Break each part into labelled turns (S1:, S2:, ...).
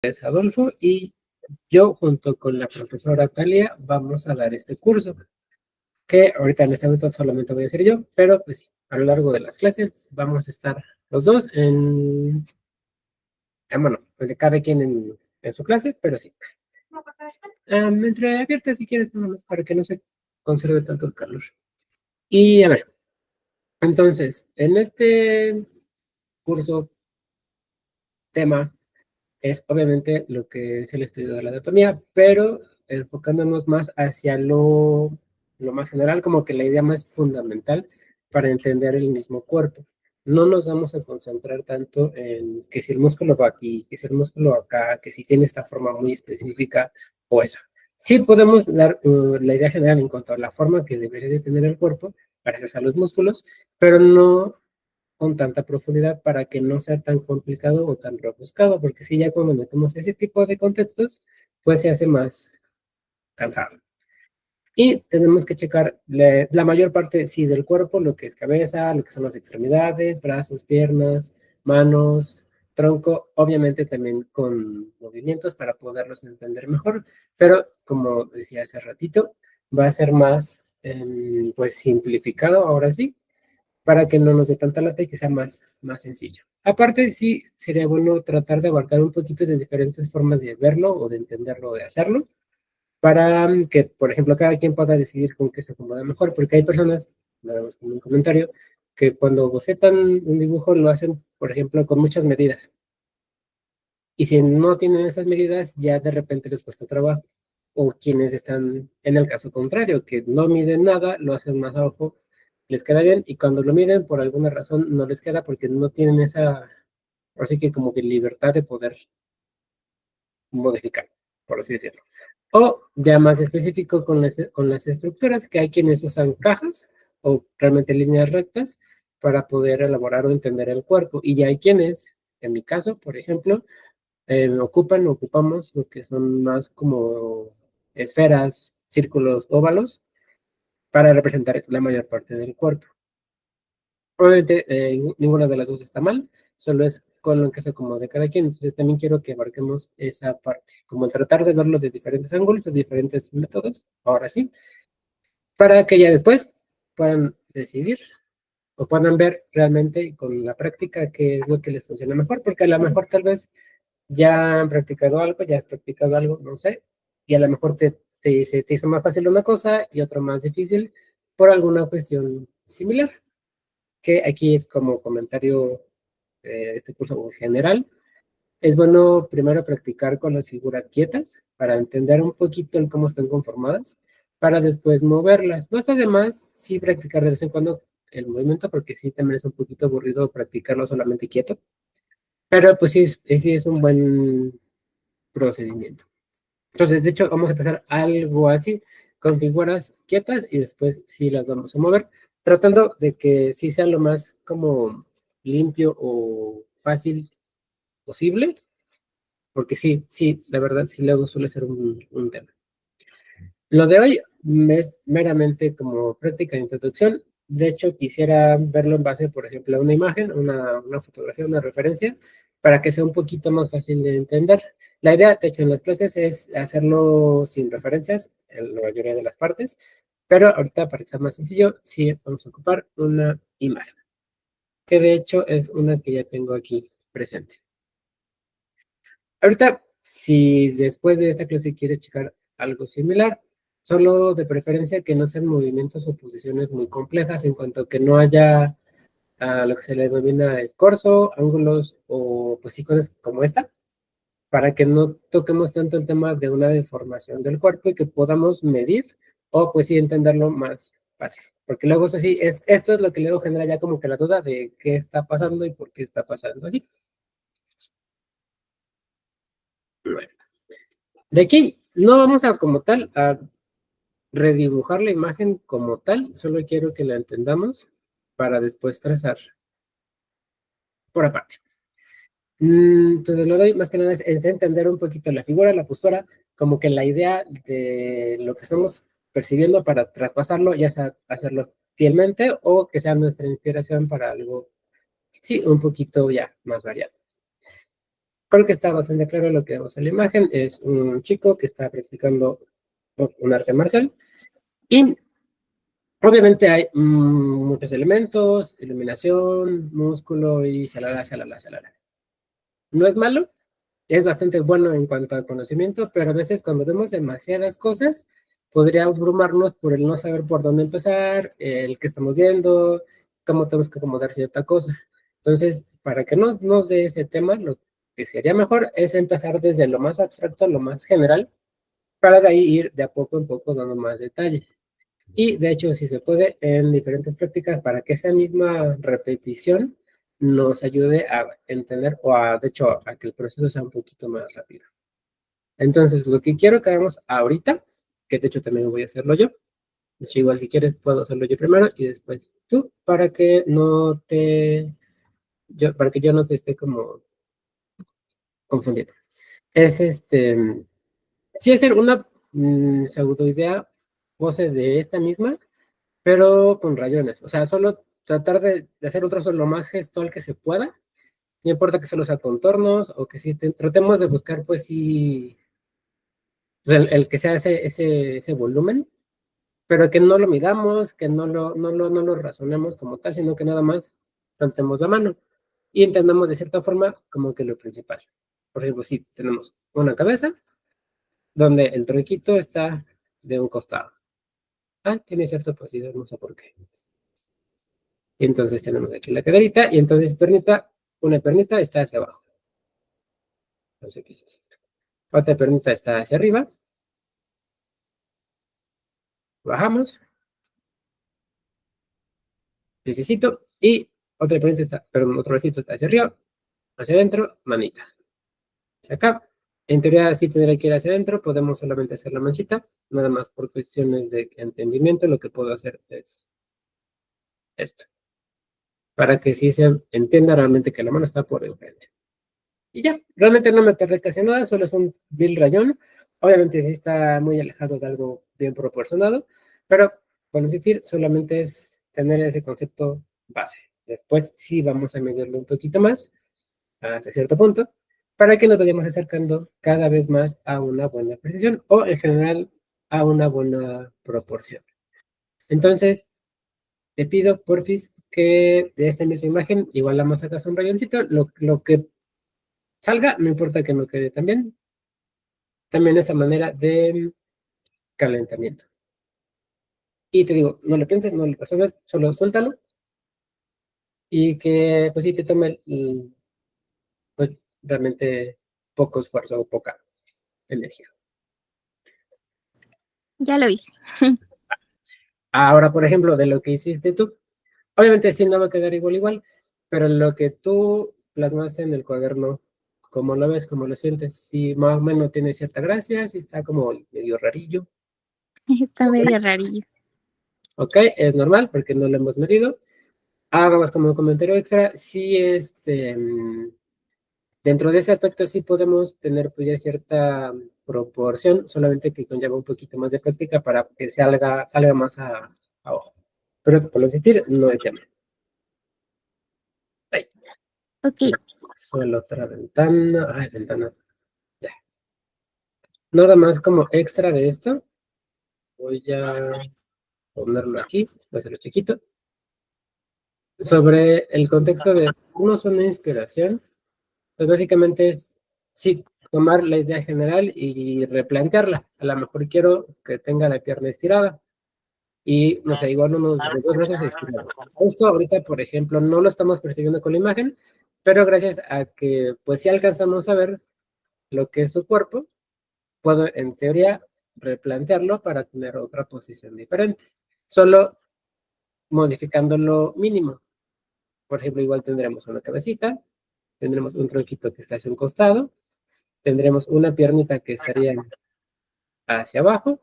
S1: Es Adolfo y yo junto con la profesora Talia vamos a dar este curso, que ahorita en este momento solamente voy a hacer yo, pero pues sí, a lo largo de las clases vamos a estar los dos bueno, de cada quien en su clase, pero sí. Entre abiertas si quieres, nada más para que no se conserve tanto el calor. Y a ver, entonces, en este curso tema es obviamente lo que es el estudio de la anatomía, pero enfocándonos más hacia lo más general, como que la idea más fundamental para entender el mismo cuerpo. No nos vamos a concentrar tanto en que si el músculo va aquí, que si el músculo acá, que si tiene esta forma muy específica o eso. Sí podemos dar la idea general en cuanto a la forma que debería de tener el cuerpo, gracias a los músculos, pero no con tanta profundidad para que no sea tan complicado o tan rebuscado, porque si ya cuando metemos ese tipo de contextos, pues se hace más cansado. Y tenemos que checar la mayor parte, sí, del cuerpo, lo que es cabeza, lo que son las extremidades, brazos, piernas, manos, tronco, obviamente también con movimientos para poderlos entender mejor, pero como decía hace ratito, va a ser más, pues, simplificado ahora sí, para que no nos dé tanta lata y que sea más sencillo. Aparte, sí, sería bueno tratar de abarcar un poquito de diferentes formas de verlo o de entenderlo o de hacerlo, para que, por ejemplo, cada quien pueda decidir con qué se acomoda mejor, porque hay personas, nada más como un comentario, que cuando bocetan un dibujo lo hacen, por ejemplo, con muchas medidas. Y si no tienen esas medidas, ya de repente les cuesta trabajo. O quienes están en el caso contrario, que no miden nada, lo hacen más a ojo, les queda bien, y cuando lo miden, por alguna razón, no les queda porque no tienen esa, así que como que libertad de poder modificar, por así decirlo. O ya más específico con las estructuras, que hay quienes usan cajas o realmente líneas rectas para poder elaborar o entender el cuerpo. Y ya hay quienes, en mi caso, por ejemplo, ocupamos lo que son más como esferas, círculos, óvalos, para representar la mayor parte del cuerpo. Obviamente, ninguna de las dos está mal, solo es con lo que se acomode cada quien. Entonces, también quiero que abarquemos esa parte, como el tratar de verlo de diferentes ángulos, de diferentes métodos, ahora sí, para que ya después puedan decidir o puedan ver realmente con la práctica qué es lo que les funciona mejor, porque a lo mejor tal vez ya han practicado algo, ya has practicado algo, no sé, y a lo mejor se te hizo más fácil una cosa y otra más difícil por alguna cuestión similar, que aquí es como comentario de este curso general. Es bueno primero practicar con las figuras quietas para entender un poquito el cómo están conformadas, para después moverlas. No está de más sí practicar de vez en cuando el movimiento, porque sí también es un poquito aburrido practicarlo solamente quieto, pero pues sí es un buen procedimiento. Entonces, de hecho, vamos a empezar algo así, con figuras quietas y después sí las vamos a mover, tratando de que sí sea lo más como limpio o fácil posible, porque sí, la verdad, sí luego suele ser un tema. Lo de hoy es meramente como práctica de introducción. De hecho, quisiera verlo en base, por ejemplo, a una imagen, una fotografía, una referencia, para que sea un poquito más fácil de entender. La idea, de hecho, en las clases es hacerlo sin referencias en la mayoría de las partes, pero ahorita, para que sea más sencillo, sí vamos a ocupar una imagen, que de hecho es una que ya tengo aquí presente. Ahorita, si después de esta clase quieres checar algo similar, solo de preferencia que no sean movimientos o posiciones muy complejas en cuanto a que no haya lo que se le denomina escorzo, ángulos o pues sí cosas como esta, para que no toquemos tanto el tema de una deformación del cuerpo y que podamos medir o pues sí entenderlo más fácil. Porque luego eso sí, esto es lo que luego genera ya como que la duda de qué está pasando y por qué está pasando así. Bueno, de aquí no vamos a como tal a redibujar la imagen como tal, solo quiero que la entendamos para después trazar por aparte. Entonces, lo doy más que nada es entender un poquito la figura, la postura, como que la idea de lo que estamos percibiendo para traspasarlo, ya sea hacerlo fielmente o que sea nuestra inspiración para algo, sí, un poquito ya más variado. porque está bastante claro lo que vemos en la imagen. Es un chico que está practicando un arte marcial y obviamente hay muchos elementos, iluminación, músculo y shalala, shalala, shalala. No es malo, es bastante bueno en cuanto al conocimiento, pero a veces cuando vemos demasiadas cosas, podría abrumarnos por el no saber por dónde empezar, el que estamos viendo, cómo tenemos que acomodar cierta cosa. Entonces, para que no nos dé ese tema, lo que sería mejor es empezar desde lo más abstracto a lo más general, para de ahí ir de a poco en poco dando más detalle. Y de hecho, si se puede, en diferentes prácticas, para que esa misma repetición nos ayude a entender o a, de hecho, a que el proceso sea un poquito más rápido. Entonces, lo que quiero que hagamos ahorita, que de hecho también voy a hacerlo yo, de hecho, igual si quieres puedo hacerlo yo primero y después tú, para que yo no te esté como confundiendo. Es sí hacer una pseudoidea pose de esta misma, pero con rayones. O sea, solo tratar de hacer un trazo lo más gestual que se pueda. No importa que solo sea contornos o que sí tratemos de buscar, pues sí, el que sea ese volumen, pero que no lo midamos, que no lo razonemos como tal, sino que nada más soltemos la mano y entendamos de cierta forma como que lo principal. Por ejemplo, si tenemos una cabeza donde el tronquito está de un costado. Ah, tiene cierta posición, no sé por qué. Y entonces tenemos aquí la caderita y entonces una pernita está hacia abajo. No sé qué es eso. Otra pernita está hacia arriba. Bajamos. Piececito. Y otra pernita está, perdón, otro bracito está hacia arriba. Hacia adentro, manita. Hacia acá. En teoría, sí tendría que ir hacia adentro. Podemos solamente hacer la manchita. Nada más por cuestiones de entendimiento, lo que puedo hacer es esto. Para que sí se entienda realmente que la mano está por enfrente. Y ya, realmente no me tardé casi nada, solo es un vil rayón. Obviamente sí está muy alejado de algo bien proporcionado, pero con insistir, solamente es tener ese concepto base. Después sí vamos a medirlo un poquito más, hasta cierto punto, para que nos vayamos acercando cada vez más a una buena precisión o en general a una buena proporción. Entonces, te pido, porfis, que de esta misma imagen, igual la más sacas un rayoncito, lo que salga, no importa que no quede tan bien, también esa manera de calentamiento. Y te digo, no lo pienses, no lo resuelves, solo suéltalo y que pues sí te tome pues realmente poco esfuerzo o poca energía.
S2: Ya lo hice.
S1: Ahora, por ejemplo, de lo que hiciste tú, obviamente sí no va a quedar igual, pero lo que tú plasmaste en el cuaderno, ¿cómo lo ves? ¿Cómo lo sientes? Si más o menos tiene cierta gracia, si está como medio rarillo.
S2: Está medio rarillo.
S1: Ok, es normal porque no lo hemos medido. Vamos como un comentario extra, sí, dentro de ese aspecto sí podemos tener pues ya cierta proporción, solamente que conlleva un poquito más de práctica para que salga más a ojo. Pero por lo sentir, no es tema. Ay,
S2: Ok,
S1: solo otra ventana, ventana, ya. Nada más como extra de esto, voy a ponerlo aquí, voy a hacerlo chiquito. Sobre el contexto de no son una inspiración, pues básicamente es, sí, tomar la idea general y replantearla. A lo mejor quiero que tenga la pierna estirada y, no sé, igual unos de dos brazos estirados. Esto ahorita, por ejemplo, no lo estamos percibiendo con la imagen, pero gracias a que, pues, sí alcanzamos a ver lo que es su cuerpo, puedo, en teoría, replantearlo para tener otra posición diferente. Solo modificando lo mínimo. Por ejemplo, igual tendremos una cabecita, tendremos un tronquito que está hacia un costado, tendremos una piernita que estaría hacia abajo,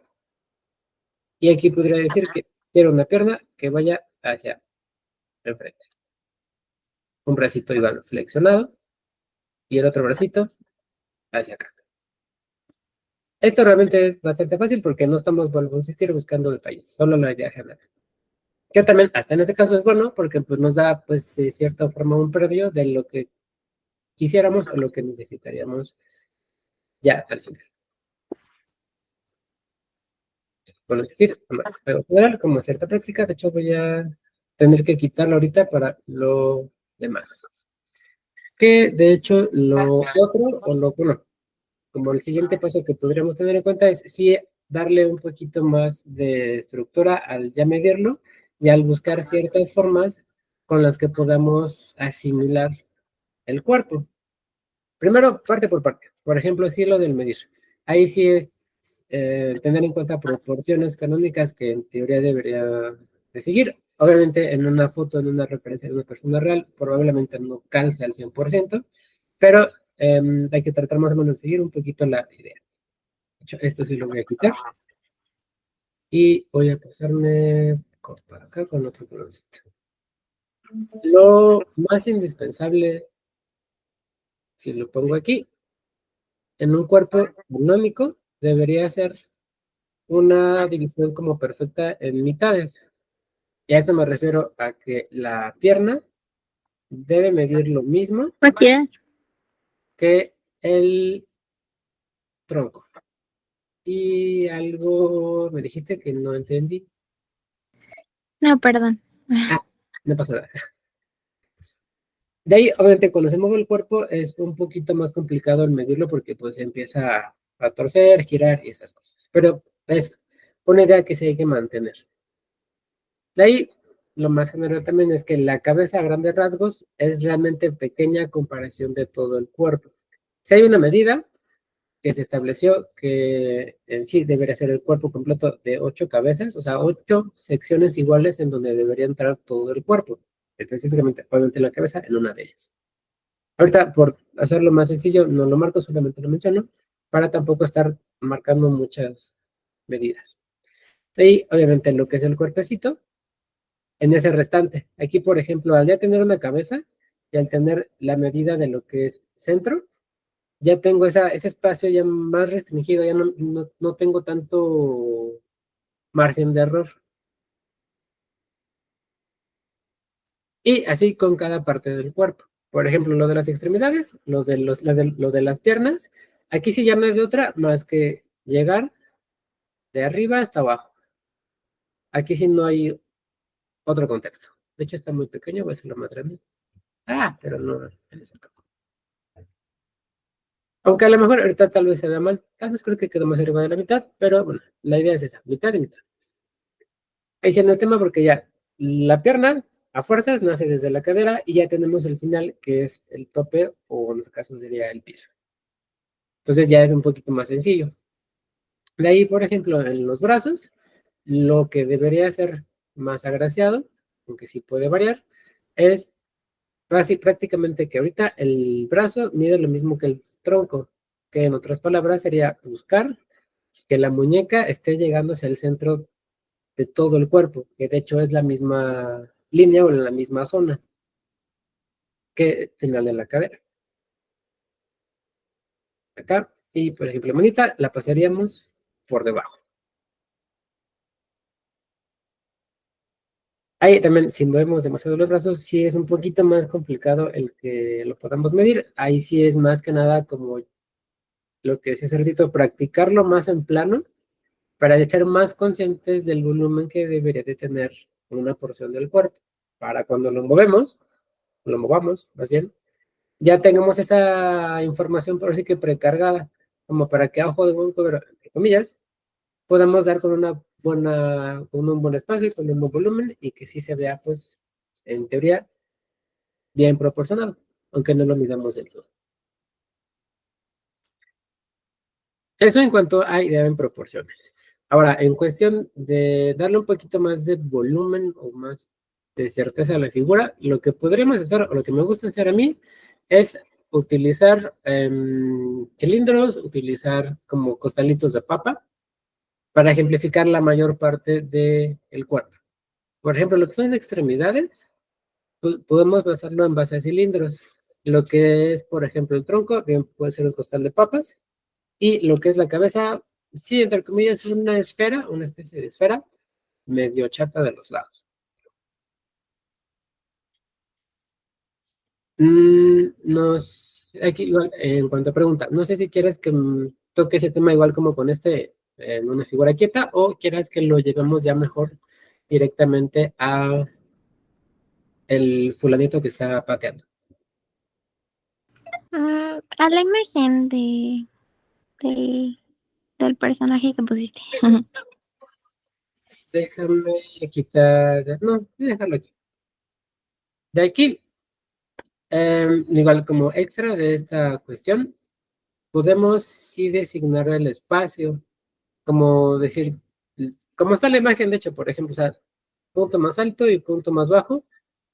S1: y aquí podría decir que quiero una pierna que vaya hacia enfrente. Un bracito igual flexionado y el otro bracito hacia acá. Esto realmente es bastante fácil porque no estamos, vuelvo a insistir, buscando detalles, solo la idea general. Que también, hasta en ese caso es bueno porque pues, nos da, pues, de cierta forma un previo de lo que quisiéramos o lo que necesitaríamos ya al final. Bueno, es decir, algo general, como cierta práctica, de hecho voy a tener que quitarlo ahorita para lo demás. Que de hecho lo otro, o lo, bueno, como el siguiente paso que podríamos tener en cuenta es sí darle un poquito más de estructura al ya medirlo y al buscar ciertas formas con las que podamos asimilar el cuerpo. Primero, parte por parte. Por ejemplo, sí lo del medir. Ahí sí es tener en cuenta proporciones canónicas que en teoría debería de seguir. Obviamente en una foto, en una referencia de una persona real, probablemente no calce al 100%, pero hay que tratar más o menos de seguir un poquito la idea. De hecho, esto sí lo voy a quitar. Y voy a pasarme para acá con otro colorcito. Lo más indispensable, si lo pongo aquí, en un cuerpo canónico, debería ser una división como perfecta en mitades. Y a eso me refiero a que la pierna debe medir lo mismo
S2: Cualquiera.
S1: que el tronco. Y algo me dijiste que no entendí.
S2: No, perdón.
S1: Ah, no pasa nada. De ahí, obviamente, cuando se mueve el cuerpo es un poquito más complicado el medirlo porque pues empieza a torcer, girar y esas cosas. Pero es una idea que se hay que mantener. De ahí, lo más general también es que la cabeza a grandes rasgos es realmente pequeña a comparación de todo el cuerpo. Si hay una medida que se estableció que en sí debería ser el cuerpo completo de 8 cabezas, o sea, 8 secciones iguales en donde debería entrar todo el cuerpo, específicamente, obviamente la cabeza en una de ellas. Ahorita, por hacerlo más sencillo, no lo marco, solamente lo menciono, para tampoco estar marcando muchas medidas. Y obviamente lo que es el cuerpecito, en ese restante. Aquí, por ejemplo, al ya tener una cabeza y al tener la medida de lo que es centro, ya tengo ese espacio ya más restringido, ya no tengo tanto margen de error. Y así con cada parte del cuerpo. Por ejemplo, lo de las extremidades, lo de las piernas, aquí sí ya no hay de otra más que llegar de arriba hasta abajo. Aquí sí no hay otro contexto. De hecho, está muy pequeño, voy a hacerlo más grande. Ah, pero no en ese campo. Aunque a lo mejor ahorita tal vez se vea mal, tal vez creo que quedó más arriba de la mitad, pero bueno, la idea es esa, mitad y mitad. Ahí sí no hay tema porque ya la pierna a fuerzas nace desde la cadera y ya tenemos el final que es el tope o en este caso sería el piso. Entonces ya es un poquito más sencillo. De ahí, por ejemplo, en los brazos, lo que debería ser más agraciado, aunque sí puede variar, es prácticamente que ahorita el brazo mide lo mismo que el tronco, que en otras palabras sería buscar que la muñeca esté llegando hacia el centro de todo el cuerpo, que de hecho es la misma línea o en la misma zona que el final de la cadera. Acá, y por ejemplo, manita la pasaríamos por debajo. Ahí también, si movemos demasiado los brazos, sí es un poquito más complicado el que lo podamos medir. Ahí sí es más que nada como lo que decía hace ratito, practicarlo más en plano para estar más conscientes del volumen que debería de tener una porción del cuerpo. Para cuando lo movamos, más bien, ya tengamos esa información por así que precargada, como para que a ojo de buen cubero, entre comillas, podamos dar con un buen espacio y con un buen volumen y que sí se vea, pues, en teoría, bien proporcionado, aunque no lo midamos del todo. Eso en cuanto a idea en proporciones. Ahora, en cuestión de darle un poquito más de volumen o más de certeza a la figura, lo que podríamos hacer, o lo que me gusta hacer a mí, es utilizar cilindros, utilizar como costalitos de papa para ejemplificar la mayor parte del cuerpo. Por ejemplo, lo que son extremidades, podemos basarlo en base a cilindros. Lo que es, por ejemplo, el tronco, bien puede ser un costal de papas, y lo que es la cabeza, sí, entre comillas, es una esfera, una especie de esfera, medio chata de los lados. No sé Aquí igual, en cuanto a pregunta, no sé si quieres que toque ese tema igual como con en una figura quieta, o quieras que lo llevemos ya mejor directamente a el fulanito que está pateando.
S2: A la imagen del, del personaje que pusiste.
S1: Déjame quitar, no, voy a dejarlo aquí. De aquí, igual como extra de esta cuestión, podemos sí designar el espacio, como decir, como está la imagen, de hecho, por ejemplo, o sea, punto más alto y punto más bajo,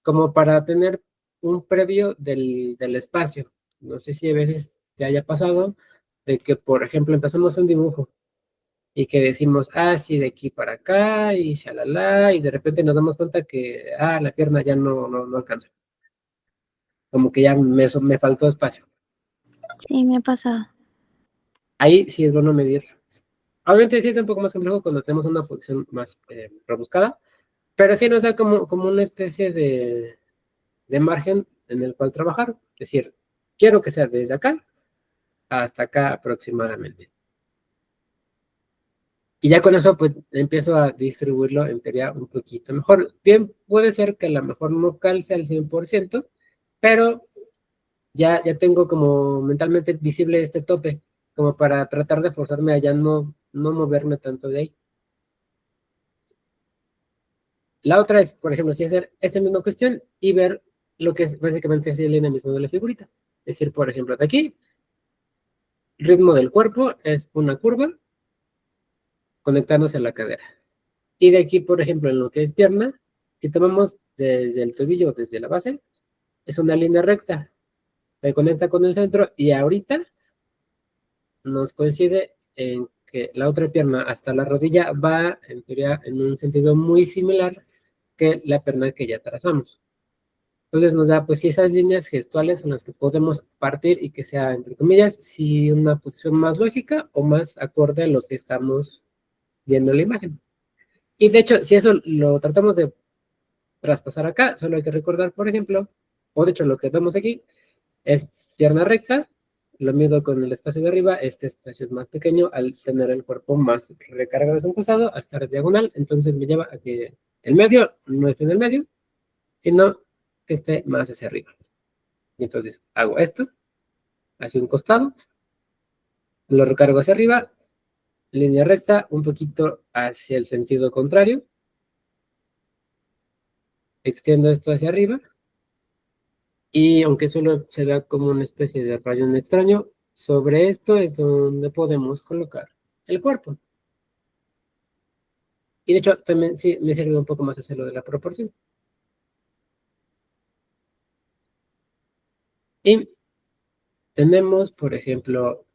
S1: como para tener un previo del espacio. No sé si a veces te haya pasado de que, por ejemplo, empezamos un dibujo y que decimos, ah, sí, de aquí para acá y shalala, y de repente nos damos cuenta que, ah, la pierna ya no alcanza. Como que ya me faltó espacio.
S2: Sí, me ha pasado.
S1: Ahí sí es bueno medir. Obviamente sí es un poco más complejo cuando tenemos una posición más rebuscada, pero sí nos da como una especie de margen en el cual trabajar. Es decir, quiero que sea desde acá hasta acá aproximadamente. Y ya con eso, pues empiezo a distribuirlo en teoría un poquito mejor. Bien, puede ser que a lo mejor no calce al 100%, pero ya tengo como mentalmente visible este tope, como para tratar de forzarme a ya no moverme tanto de ahí. La otra es, por ejemplo, si hacer esta misma cuestión y ver lo que es básicamente es el dinamismo de la figurita. Es decir, por ejemplo, de aquí, ritmo del cuerpo es una curva conectándose a la cadera. Y de aquí, por ejemplo, en lo que es pierna, si tomamos desde el tobillo, desde la base, es una línea recta, se conecta con el centro y ahorita nos coincide en que la otra pierna hasta la rodilla va, en teoría, en un sentido muy similar que la pierna que ya trazamos. Entonces nos da, pues, si esas líneas gestuales son las que podemos partir y que sea, entre comillas, si una posición más lógica o más acorde a lo que estamos viendo en la imagen. Y de hecho, si eso lo tratamos de traspasar acá, solo hay que recordar, por ejemplo, o de hecho lo que vemos aquí es pierna recta, lo mido con el espacio de arriba, este espacio es más pequeño al tener el cuerpo más recargado hacia un costado, a estar diagonal, entonces me lleva a que el medio no esté en el medio, sino que esté más hacia arriba. Y entonces hago esto, hacia un costado, lo recargo hacia arriba, línea recta, un poquito hacia el sentido contrario, extiendo esto hacia arriba, y aunque solo se vea como una especie de rayón extraño, sobre esto es donde podemos colocar el cuerpo. Y de hecho, también sí me sirve un poco más hacerlo de la proporción. Y tenemos, por ejemplo,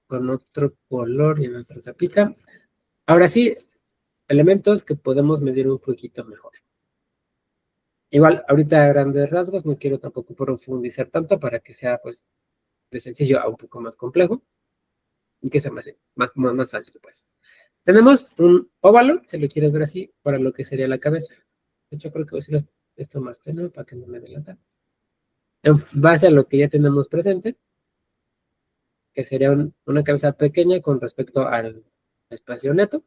S1: con otro color y en otra capita, ahora sí, elementos que podemos medir un poquito mejor. Igual, ahorita a grandes rasgos, no quiero tampoco profundizar tanto para que sea, pues, de sencillo a un poco más complejo y que sea más fácil, pues. Tenemos un óvalo, si lo quieres ver así, para lo que sería la cabeza. De hecho, creo que voy a hacer esto más tenue para que no me delata. En base a lo que ya tenemos presente, que sería una cabeza pequeña con respecto al espacio neto.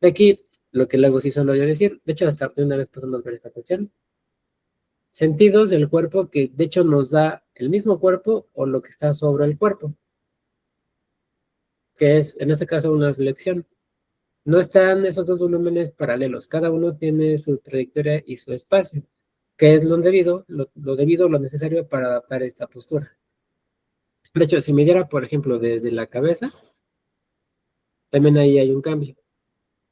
S1: De aquí, lo que luego sí solo yo decir, de hecho, hasta de una vez podemos ver esta cuestión. Sentidos del cuerpo que de hecho nos da el mismo cuerpo o lo que está sobre el cuerpo, que es en este caso una flexión. No están esos dos volúmenes paralelos, cada uno tiene su trayectoria y su espacio, que es lo necesario para adaptar esta postura. De hecho, si midiera, por ejemplo, desde la cabeza, también ahí hay un cambio.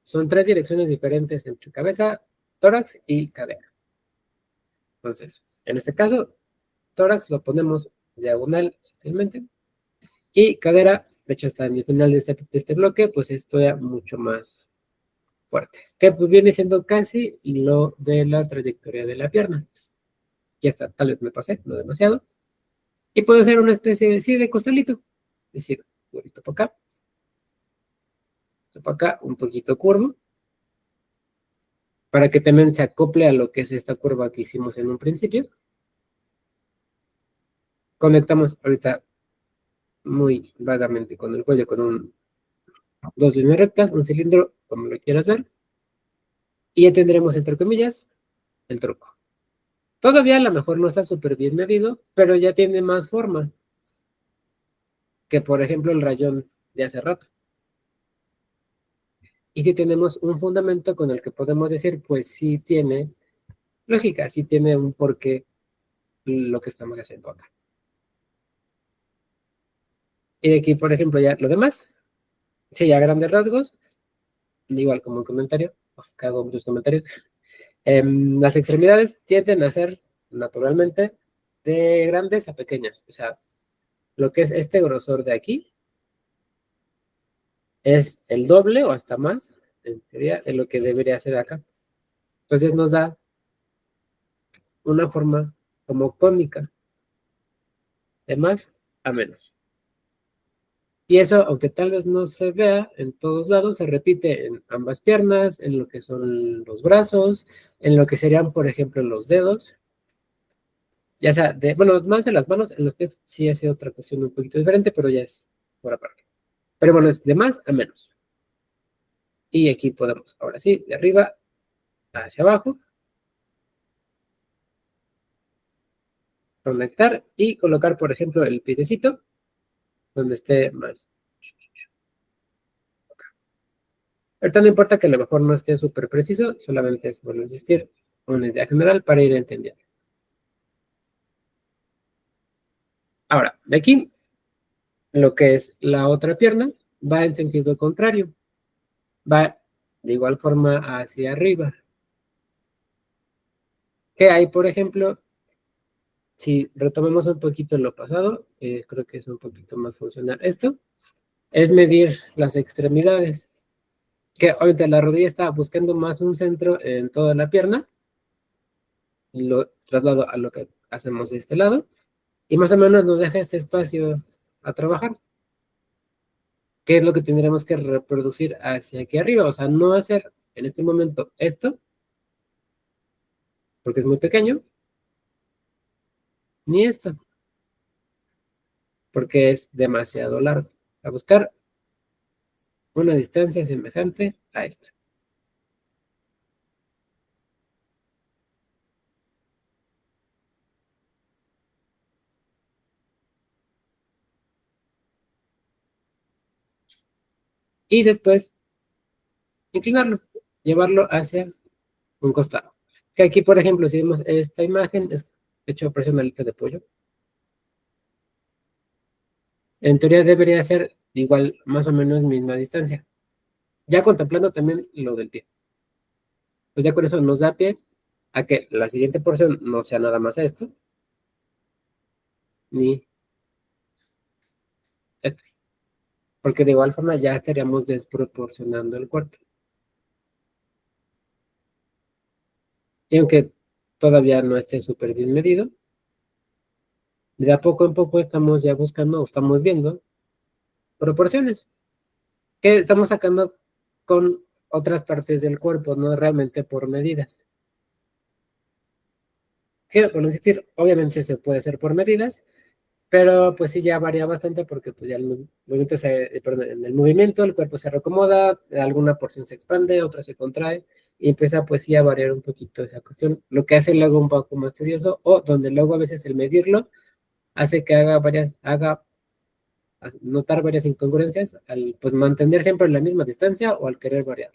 S1: Son tres direcciones diferentes entre cabeza, tórax y cadera. Entonces, en este caso, tórax lo ponemos diagonal sutilmente y cadera, de hecho, hasta en el final de este bloque, pues esto ya mucho más fuerte, que pues viene siendo casi lo de la trayectoria de la pierna. Ya está, tal vez me pasé, no demasiado. Y puedo hacer una especie de, sí, de costalito. Es decir, un poquito para acá, para acá, un poquito curvo, para que también se acople a lo que es esta curva que hicimos en un principio. conectamos ahorita muy vagamente con el cuello, con dos líneas rectas, un cilindro, como lo quieras ver, y ya tendremos, entre comillas, el tronco. Todavía a lo mejor no está súper bien medido, pero ya tiene más forma que, por ejemplo, el rayón de hace rato. Y si tenemos un fundamento con el que podemos decir, pues sí tiene lógica, sí tiene un porqué lo que estamos haciendo acá. Y aquí, por ejemplo, ya lo demás, sí, a grandes rasgos, igual como un comentario, que hago muchos comentarios, las extremidades tienden a ser naturalmente de grandes a pequeñas. O sea, lo que es este grosor de aquí es el doble o hasta más, en teoría, de lo que debería ser acá. Entonces nos da una forma como cónica, de más a menos. Y eso, aunque tal vez no se vea en todos lados, se repite en ambas piernas, en lo que son los brazos, en lo que serían, por ejemplo, los dedos. Ya sea, bueno, más de las manos, en los pies sí hace otra cuestión un poquito diferente, pero ya es por aparte. Pero bueno, es de más a menos. Y aquí podemos, ahora sí, de arriba hacia abajo, conectar y colocar, por ejemplo, el piececito donde esté más. Ahorita no importa que a lo mejor no esté súper preciso, solamente es, bueno, insistir, una idea general para ir entendiendo. Ahora, de aquí, lo que es la otra pierna va en sentido contrario. Va de igual forma hacia arriba. ¿Qué hay, por ejemplo? Si retomamos un poquito lo pasado, creo que es un poquito más funcional esto, es medir las extremidades. Que ahorita la rodilla está buscando más un centro en toda la pierna, y lo traslado a lo que hacemos de este lado, y más o menos nos deja este espacio a trabajar, que es lo que tendremos que reproducir hacia aquí arriba, o sea, no hacer en este momento esto, porque es muy pequeño, ni esto, porque es demasiado largo. A buscar una distancia semejante a esta. Y después inclinarlo, llevarlo hacia un costado. Que aquí, por ejemplo, si vemos esta imagen, es hecho por una alita de pollo. En teoría debería ser igual, más o menos misma distancia. Ya contemplando también lo del pie. Pues ya con eso nos da pie a que la siguiente porción no sea nada más esto, ni esto. Porque de igual forma ya estaríamos desproporcionando el cuerpo. Y aunque todavía no esté súper bien medido, de a poco en poco estamos ya buscando o estamos viendo proporciones que estamos sacando con otras partes del cuerpo, no realmente por medidas. Quiero por insistir, obviamente se puede hacer por medidas, pero pues sí ya varía bastante porque pues ya en el movimiento el cuerpo se reacomoda, alguna porción se expande, otra se contrae y empieza pues sí a variar un poquito esa cuestión, lo que hace luego un poco más tedioso o donde luego a veces el medirlo hace que haga notar varias incongruencias al pues mantener siempre la misma distancia o al querer variar.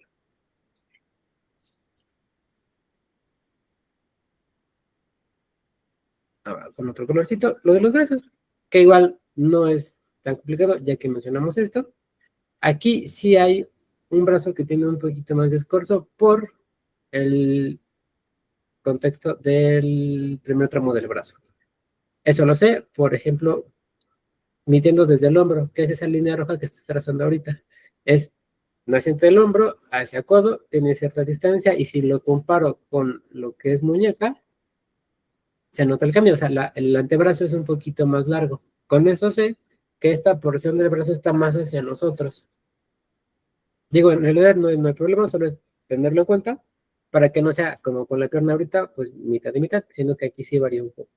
S1: Ahora, con otro colorcito, lo de los brazos, que igual no es tan complicado ya que mencionamos esto. Aquí sí hay un brazo que tiene un poquito más de escorzo por el contexto del primer tramo del brazo. Eso lo sé, por ejemplo, midiendo desde el hombro, que es esa línea roja que estoy trazando ahorita. Es naciente del hombro hacia codo, tiene cierta distancia, y si lo comparo con lo que es muñeca, se nota el cambio, o sea, el antebrazo es un poquito más largo. Con eso sé que esta porción del brazo está más hacia nosotros. Digo, en realidad no hay problema, solo es tenerlo en cuenta para que no sea como con la pierna ahorita, pues mitad y mitad, sino que aquí sí varía un poco.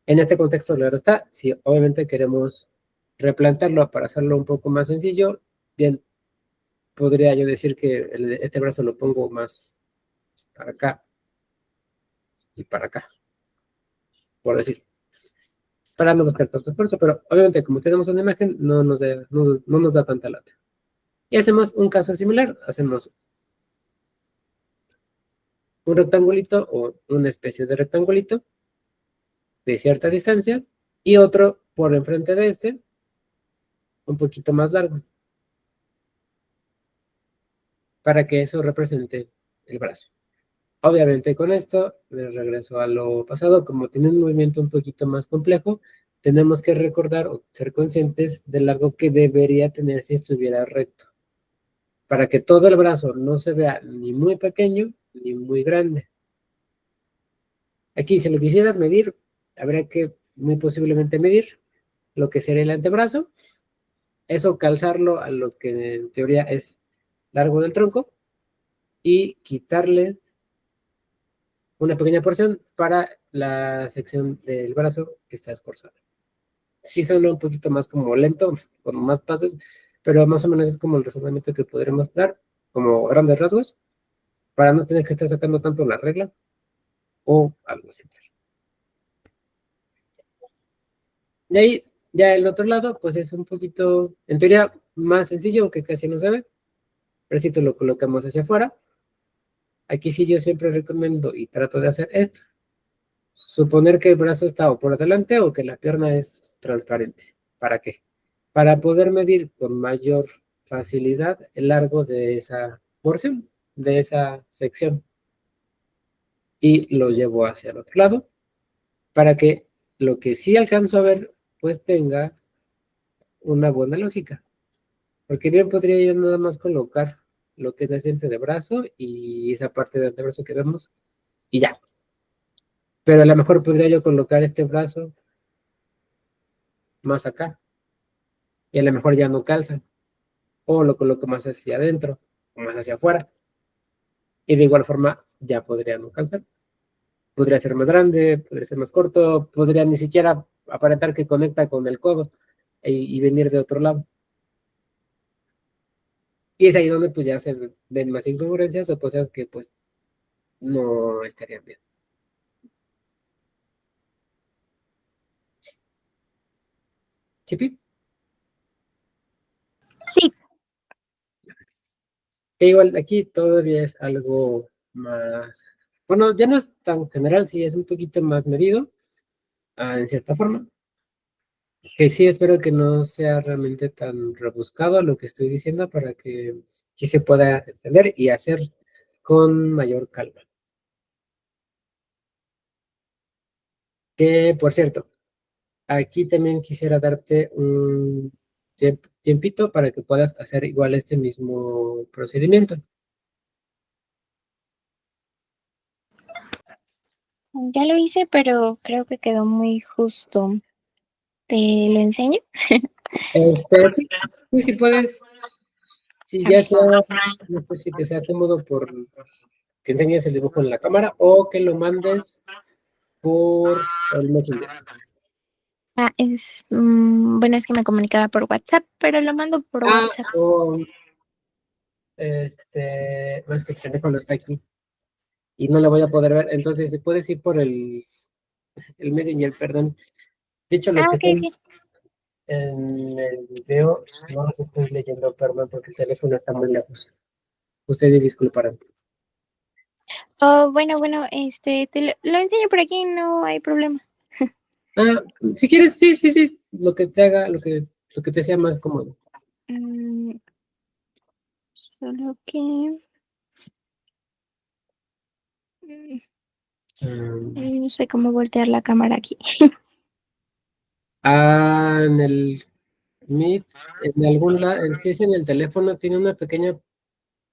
S1: En este contexto, claro está, si obviamente queremos replantarlo para hacerlo un poco más sencillo, bien, podría yo decir que este brazo lo pongo más para acá y para acá, por decir, para no buscar tanto esfuerzo, pero obviamente como tenemos una imagen, no nos da tanta lata. Y hacemos un caso similar, hacemos un rectangulito o una especie de rectangulito de cierta distancia y otro por enfrente de este, un poquito más largo, para que eso represente el brazo. Obviamente con esto, me regreso a lo pasado, como tiene un movimiento un poquito más complejo, tenemos que recordar o ser conscientes del largo que debería tener si estuviera recto, para que todo el brazo no se vea ni muy pequeño ni muy grande. Aquí, si lo quisieras medir, habría que muy posiblemente medir lo que sería el antebrazo, eso calzarlo a lo que en teoría es largo del tronco y quitarle una pequeña porción para la sección del brazo que está escorzada. Sí suena un poquito más como lento, con más pasos, pero más o menos es como el razonamiento que podremos dar, como grandes rasgos, para no tener que estar sacando tanto la regla o algo así. De ahí, ya el otro lado, pues es un poquito, en teoría, más sencillo, aunque casi no se ve. Pero si lo colocamos hacia afuera, aquí sí yo siempre recomiendo y trato de hacer esto. Suponer que el brazo está o por adelante o que la pierna es transparente. ¿Para qué? Para poder medir con mayor facilidad el largo de esa porción, de esa sección. Y lo llevo hacia el otro lado para que lo que sí alcanzo a ver, pues tenga una buena lógica. Porque bien podría yo nada más colocar lo que es la siguiente de brazo y esa parte de antebrazo que vemos y ya. Pero a lo mejor podría yo colocar este brazo más acá y a lo mejor ya no calza. O lo coloco más hacia adentro o más hacia afuera. Y de igual forma ya podría no calzar. Podría ser más grande, podría ser más corto, podría ni siquiera aparentar que conecta con el codo y venir de otro lado. Y es ahí donde pues ya se ven más incongruencias o cosas que pues no estarían bien. ¿Chipi?
S2: Sí,
S1: Que igual aquí todavía es algo más, bueno, ya no es tan general, sí es un poquito más medido, en cierta forma, que sí espero que no sea realmente tan rebuscado lo que estoy diciendo para que sí se pueda entender y hacer con mayor calma. Que, por cierto, aquí también quisiera darte un tiempito para que puedas hacer igual este mismo procedimiento.
S2: ya lo hice, pero creo que quedó muy justo. ¿Te lo enseño?
S1: Sí, sí, si puedes, si ya sea, no sé si te sea cómodo por que enseñes el dibujo en la cámara o que lo mandes por el Messenger.
S2: Bueno, es que me comunicaba por WhatsApp, pero lo mando por
S1: Ah,
S2: WhatsApp.
S1: o no es que el teléfono está aquí y no lo voy a poder ver, entonces si puedes ir por el Messenger, perdón. De hecho, los
S2: Ah,
S1: que
S2: ok,
S1: están
S2: ok.
S1: en el video no los estoy leyendo, perdón, porque el teléfono está muy lejos. Ustedes disculparán.
S2: Oh, bueno, te lo enseño por aquí, no hay problema.
S1: Ah, si quieres, sí, sí, sí, lo que te haga, lo que te sea más cómodo.
S2: Mm, solo que mm,
S1: Mm,
S2: no sé cómo voltear la cámara aquí.
S1: en el Meet, en algún lado, si es en el teléfono, tiene una pequeña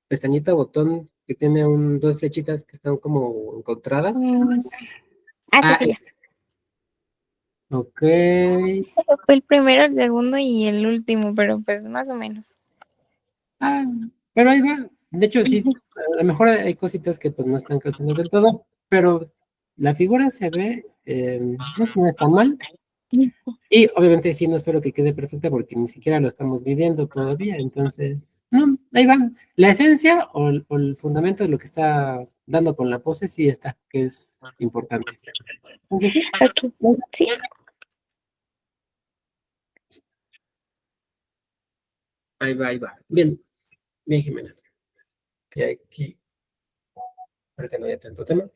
S1: pestañita botón que tiene dos flechitas que están como encontradas.
S2: Mm, creo
S1: Ah,
S2: que ya.
S1: ok.
S2: Fue el primero, el segundo y el último, pero pues más o menos.
S1: Ah, pero ahí va. De hecho, sí,
S2: Ujú.
S1: a lo mejor hay cositas que pues no están calzando del todo, pero la figura se ve, no está mal. Y obviamente sí, no espero que quede perfecta porque ni siquiera lo estamos viviendo todavía. Entonces, no, ahí va. La esencia o el fundamento de lo que está dando con la pose sí está, que es importante. Entonces sí,
S2: Ok, sí.
S1: ahí va, ahí va. Bien, bien, Jimena. Que aquí, para que no haya tanto tema.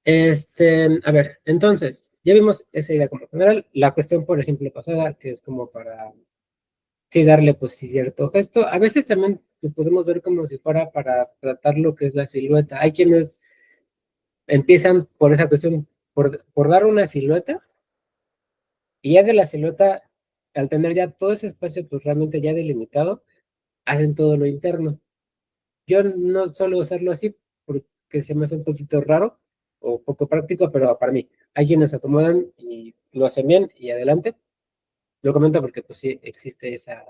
S1: A ver, entonces, ya vimos esa idea como general. La cuestión, por ejemplo, pasada, que es como para sí darle pues sí, cierto gesto. A veces también lo podemos ver como si fuera para tratar lo que es la silueta. Hay quienes empiezan por esa cuestión, por dar una silueta, y ya de la silueta, al tener ya todo ese espacio pues realmente ya delimitado, hacen todo lo interno. Yo no suelo hacerlo así porque se me hace un poquito raro o poco práctico, pero para mí, hay quienes se acomodan y lo hacen bien y adelante. Lo comento porque pues sí existe esa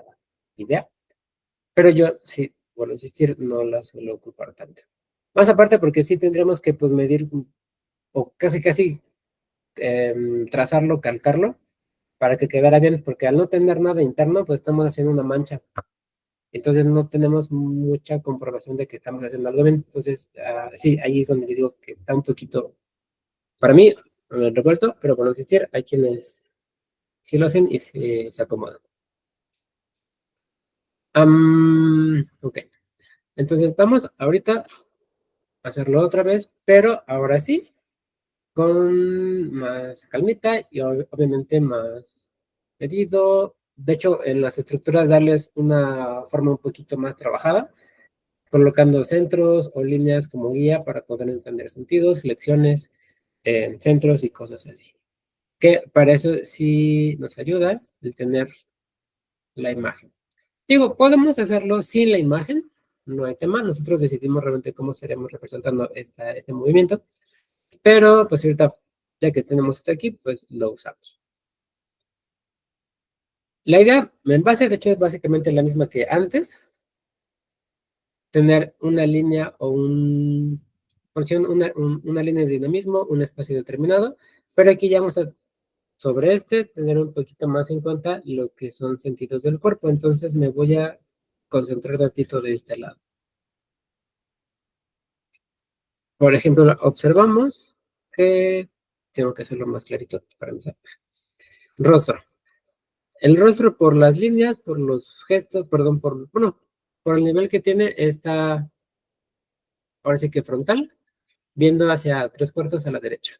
S1: idea, pero yo sí, por insistir, no la suelo ocupar tanto. Más aparte porque sí tendríamos que pues medir o casi casi trazarlo, calcarlo, para que quedara bien, porque al no tener nada interno, pues estamos haciendo una mancha. Entonces no tenemos mucha comprobación de que estamos haciendo algo bien. Entonces, sí, ahí es donde yo digo que está un poquito, para mí, revuelto, pero por no insistir, hay quienes sí lo hacen y se acomodan. Ok, entonces vamos ahorita a hacerlo otra vez, pero ahora sí, con más calmita y obviamente más medido. De hecho, en las estructuras darles una forma un poquito más trabajada, colocando centros o líneas como guía para poder entender sentidos, flexiones, centros y cosas así. Que para eso sí nos ayuda el tener la imagen. Digo, podemos hacerlo sin la imagen, no hay tema, nosotros decidimos realmente cómo estaremos representando este movimiento, pero pues ahorita, ya que tenemos esto aquí, pues lo usamos. La idea en base, de hecho, es básicamente la misma que antes, tener una línea o una línea de dinamismo, un espacio determinado, pero aquí ya vamos a, sobre tener un poquito más en cuenta lo que son sentidos del cuerpo, entonces me voy a concentrar un ratito de este lado. Por ejemplo, observamos que tengo que hacerlo más clarito para empezar. Rostro. El rostro por las líneas, por los gestos, perdón, bueno, por el nivel que tiene, está ahora sí que frontal, viendo hacia 3/4 a la derecha.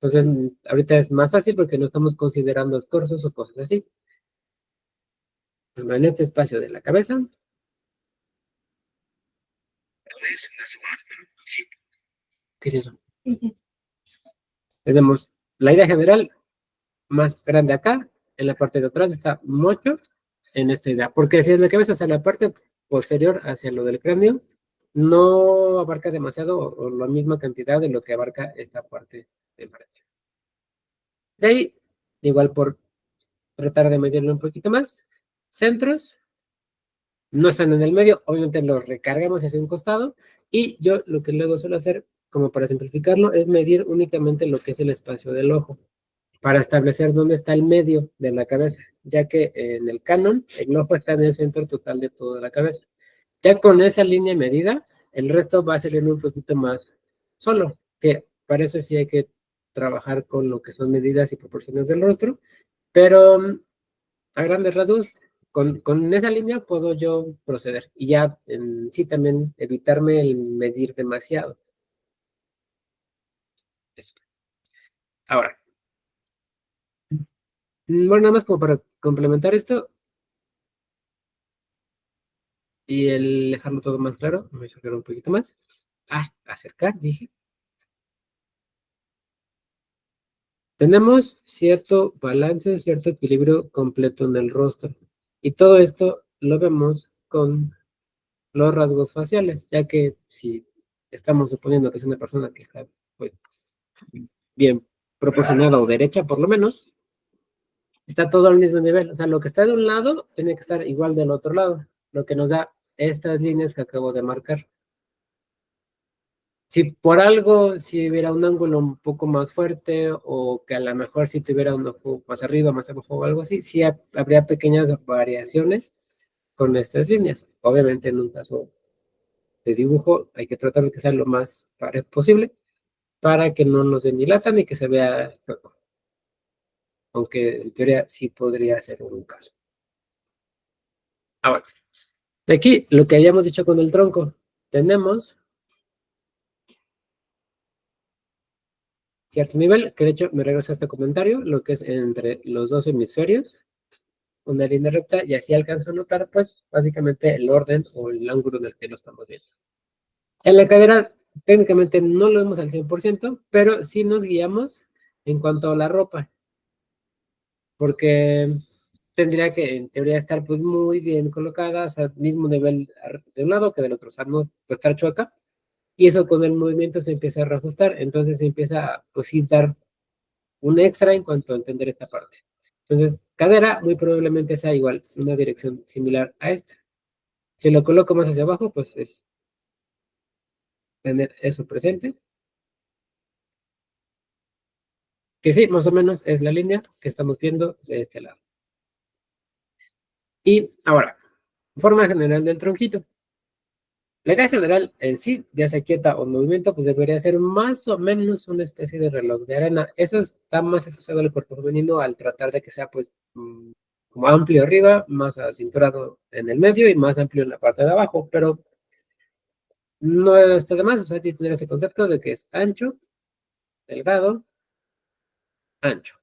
S1: Entonces, ahorita es más fácil porque no estamos considerando escorzos o cosas así. En este espacio de la cabeza. ¿Qué es eso? Tenemos la idea general más grande acá, en la parte de atrás está mucho en esta idea, porque si es la cabeza, o sea, la parte posterior hacia lo del cráneo, no abarca demasiado o la misma cantidad de lo que abarca esta parte de enfrente. De ahí, igual por tratar de medirlo un poquito más, centros no están en el medio, obviamente los recargamos hacia un costado y yo lo que luego suelo hacer, como para simplificarlo, es medir únicamente lo que es el espacio del ojo para establecer dónde está el medio de la cabeza, ya que en el canon el ojo está en el centro total de toda la cabeza. Ya con esa línea medida, el resto va a salir un poquito más solo, que para eso sí hay que trabajar con lo que son medidas y proporciones del rostro, pero a grandes rasgos, con esa línea puedo yo proceder y ya en sí también evitarme el medir demasiado. Eso. Ahora, bueno, nada más como para complementar esto y el dejarlo todo más claro, me voy a acercar un poquito más. Acercar, dije. Tenemos cierto balance, cierto equilibrio completo en el rostro. Y todo esto lo vemos con los rasgos faciales, ya que si estamos suponiendo que es una persona que está pues, bien proporcionada o derecha, por lo menos, está todo al mismo nivel. O sea, lo que está de un lado tiene que estar igual del otro lado, lo que nos da estas líneas que acabo de marcar. Si por algo, si hubiera un ángulo un poco más fuerte o que a lo mejor si tuviera un ojo más arriba, más abajo o algo así, sí habría pequeñas variaciones con estas líneas. Obviamente en un caso de dibujo hay que tratar de que sea lo más parejo posible para que no nos den ni lata ni que se vea chueco. Aunque en teoría sí podría ser un caso. Ahora, de aquí lo que hayamos dicho con el tronco, tenemos cierto nivel, que de hecho me regresa a este comentario, lo que es entre los dos hemisferios, una línea recta, y así alcanzo a notar, pues, básicamente el orden o el ángulo en el que lo estamos viendo. En la cadera, técnicamente no lo vemos al 100%, pero sí nos guiamos en cuanto a la ropa, porque tendría que, en teoría, estar pues muy bien colocada, o sea, mismo nivel de un lado que del otro, o sea, no estar chueca, y eso con el movimiento se empieza a reajustar, entonces se empieza pues sin dar un extra en cuanto a entender esta parte. Entonces, cadera muy probablemente sea igual, una dirección similar a esta. Si lo coloco más hacia abajo, pues es tener eso presente, que sí, más o menos es la línea que estamos viendo de este lado. Y ahora, forma general del tronquito. La idea general en sí, ya sea quieta o en movimiento, pues debería ser más o menos una especie de reloj de arena. Eso está más asociado al cuerpo femenino al tratar de que sea pues como amplio arriba, más acinturado en el medio y más amplio en la parte de abajo, pero no está de más, o sea, hay que tener ese concepto de que es ancho, delgado, ancho.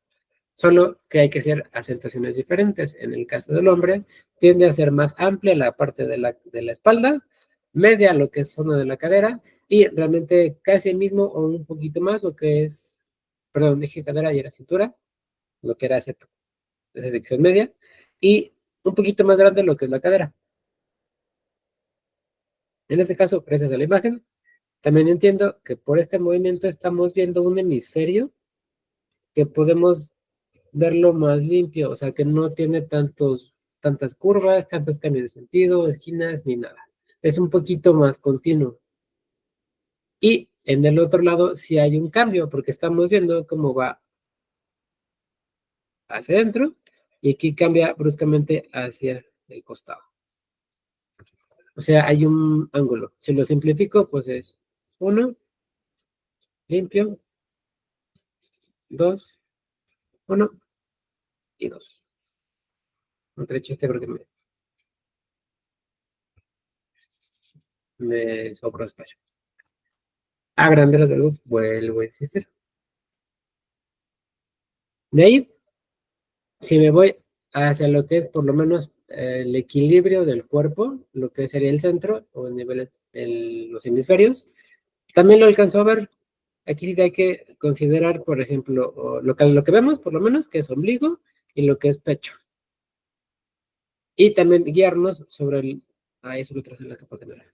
S1: Solo que hay que hacer acentuaciones diferentes. En el caso del hombre, tiende a ser más amplia la parte de la espalda, media lo que es zona de la cadera, y realmente casi el mismo o un poquito más lo que es, perdón, dije cadera y era cintura, lo que era esa sección media, y un poquito más grande lo que es la cadera. En este caso, gracias a la imagen, también entiendo que por este movimiento estamos viendo un hemisferio que podemos verlo más limpio, o sea, que no tiene tantas curvas, tantos cambios de sentido, esquinas, ni nada. Es un poquito más continuo. Y en el otro lado sí hay un cambio, porque estamos viendo cómo va hacia adentro y aquí cambia bruscamente hacia el costado. O sea, hay un ángulo. Si lo simplifico, pues es 1, limpio, 2, 1 y 2. Entre hecho, este creo que me sobró espacio. A grandes rasgos, vuelvo a insistir. De ahí, si me voy hacia lo que es por lo menos el equilibrio del cuerpo, lo que sería el centro o el nivel de los hemisferios, también lo alcanzo a ver. Aquí sí hay que considerar, por ejemplo, lo que vemos, por lo menos, que es ombligo y lo que es pecho. Y también guiarnos sobre el... Ah, eso lo trazo en la capa de nada.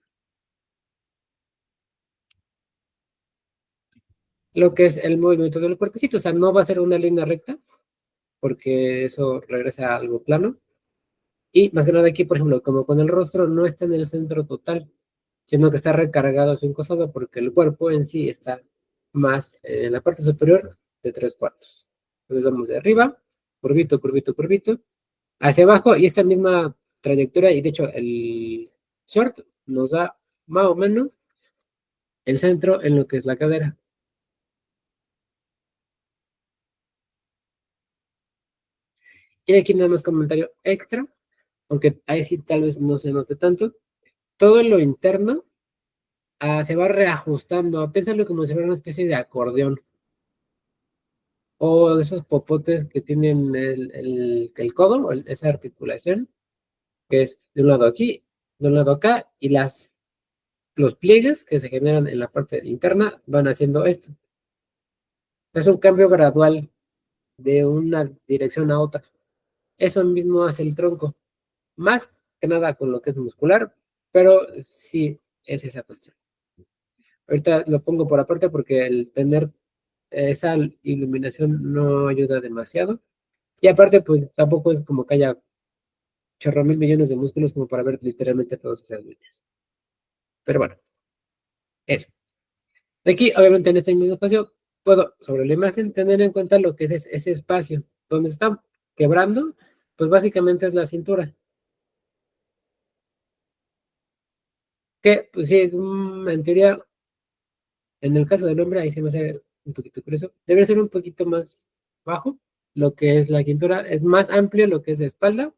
S1: Lo que es el movimiento del cuerpecito, o sea, no va a ser una línea recta, porque eso regresa a algo plano. Y más que nada aquí, por ejemplo, como con el rostro no está en el centro total, sino que está recargado hacia un costado porque el cuerpo en sí está más en la parte superior de 3/4. Entonces vamos de arriba, curvito, curvito, curvito, hacia abajo y esta misma trayectoria, y de hecho el short nos da más o menos el centro en lo que es la cadera. Y aquí nada más comentario extra, aunque ahí sí tal vez no se note tanto. Todo lo interno se va reajustando. Piénsalo como si fuera una especie de acordeón. O de esos popotes que tienen el codo, esa articulación, que es de un lado aquí, de un lado acá, y los pliegues que se generan en la parte interna van haciendo esto. Es un cambio gradual de una dirección a otra. Eso mismo hace el tronco. Más que nada con lo que es muscular, pero sí es esa cuestión. Ahorita lo pongo por aparte porque el tener esa iluminación no ayuda demasiado. Y aparte, pues tampoco es como que haya chorro mil millones de músculos como para ver literalmente todos esos líneas. Pero bueno, eso. Aquí, obviamente, en este mismo espacio, puedo, sobre la imagen, tener en cuenta lo que es ese espacio donde está quebrando, pues básicamente es la cintura. Que, pues sí, es en teoría, en el caso del hombre, ahí se me hace un poquito curioso, debe ser un poquito más bajo, lo que es la cintura, es más amplio lo que es de espalda,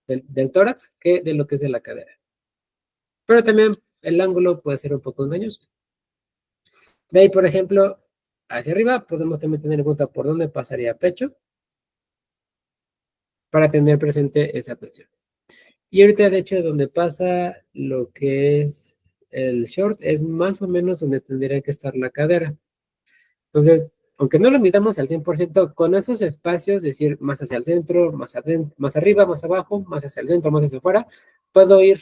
S1: del tórax, que de lo que es de la cadera. Pero también el ángulo puede ser un poco engañoso. De ahí, por ejemplo, hacia arriba, podemos también tener en cuenta por dónde pasaría pecho, para tener presente esa cuestión. Y ahorita, de hecho, donde pasa lo que es el short, es más o menos donde tendría que estar la cadera. Entonces, aunque no lo midamos al 100%, con esos espacios, es decir, más hacia el centro, más, más arriba, más abajo, más hacia el centro, más hacia afuera, puedo ir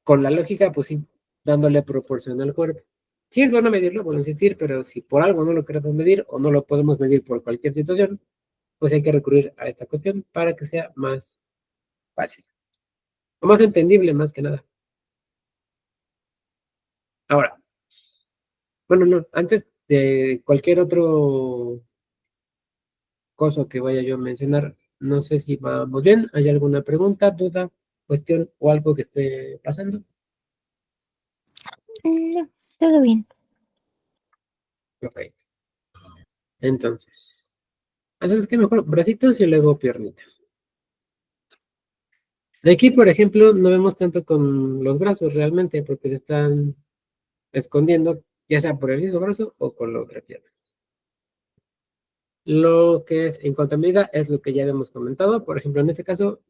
S1: con la lógica, pues sí, dándole proporción al cuerpo. Sí es bueno medirlo, bueno insistir, pero si por algo no lo queremos medir o no lo podemos medir por cualquier situación, pues hay que recurrir a esta cuestión para que sea más fácil, o más entendible más que nada. Ahora, bueno, no, antes de cualquier otro cosa que vaya yo a mencionar, no sé si vamos bien, ¿hay alguna pregunta, duda, cuestión o algo que esté pasando?
S2: No, todo bien.
S1: Ok, entonces, ¿sabes qué mejor? Bracitos y luego piernitas. De aquí, por ejemplo, no vemos tanto con los brazos realmente porque se están escondiendo, ya sea por el mismo brazo o con la otra pierna. Lo que es en cuanto a medida es lo que ya habíamos comentado. Por ejemplo, en este caso,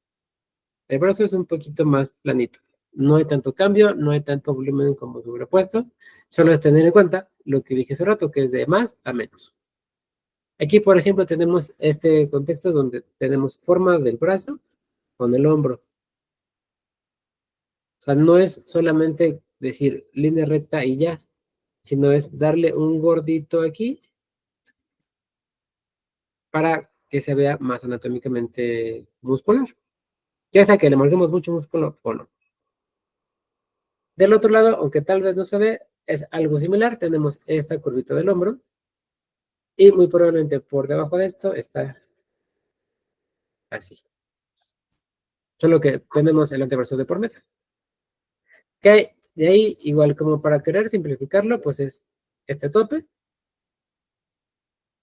S1: el brazo es un poquito más planito. No hay tanto cambio, no hay tanto volumen como sobrepuesto. Solo es tener en cuenta lo que dije hace rato, que es de más a menos. Aquí, por ejemplo, tenemos este contexto donde tenemos forma del brazo con el hombro. O sea, no es solamente decir línea recta y ya, sino es darle un gordito aquí para que se vea más anatómicamente muscular. Ya sea que le marquemos mucho músculo o no. Del otro lado, aunque tal vez no se ve, es algo similar. Tenemos esta curvita del hombro y muy probablemente por debajo de esto está así. Solo que tenemos el antebrazo de por medio. Que de ahí, igual como para querer simplificarlo, pues es este tope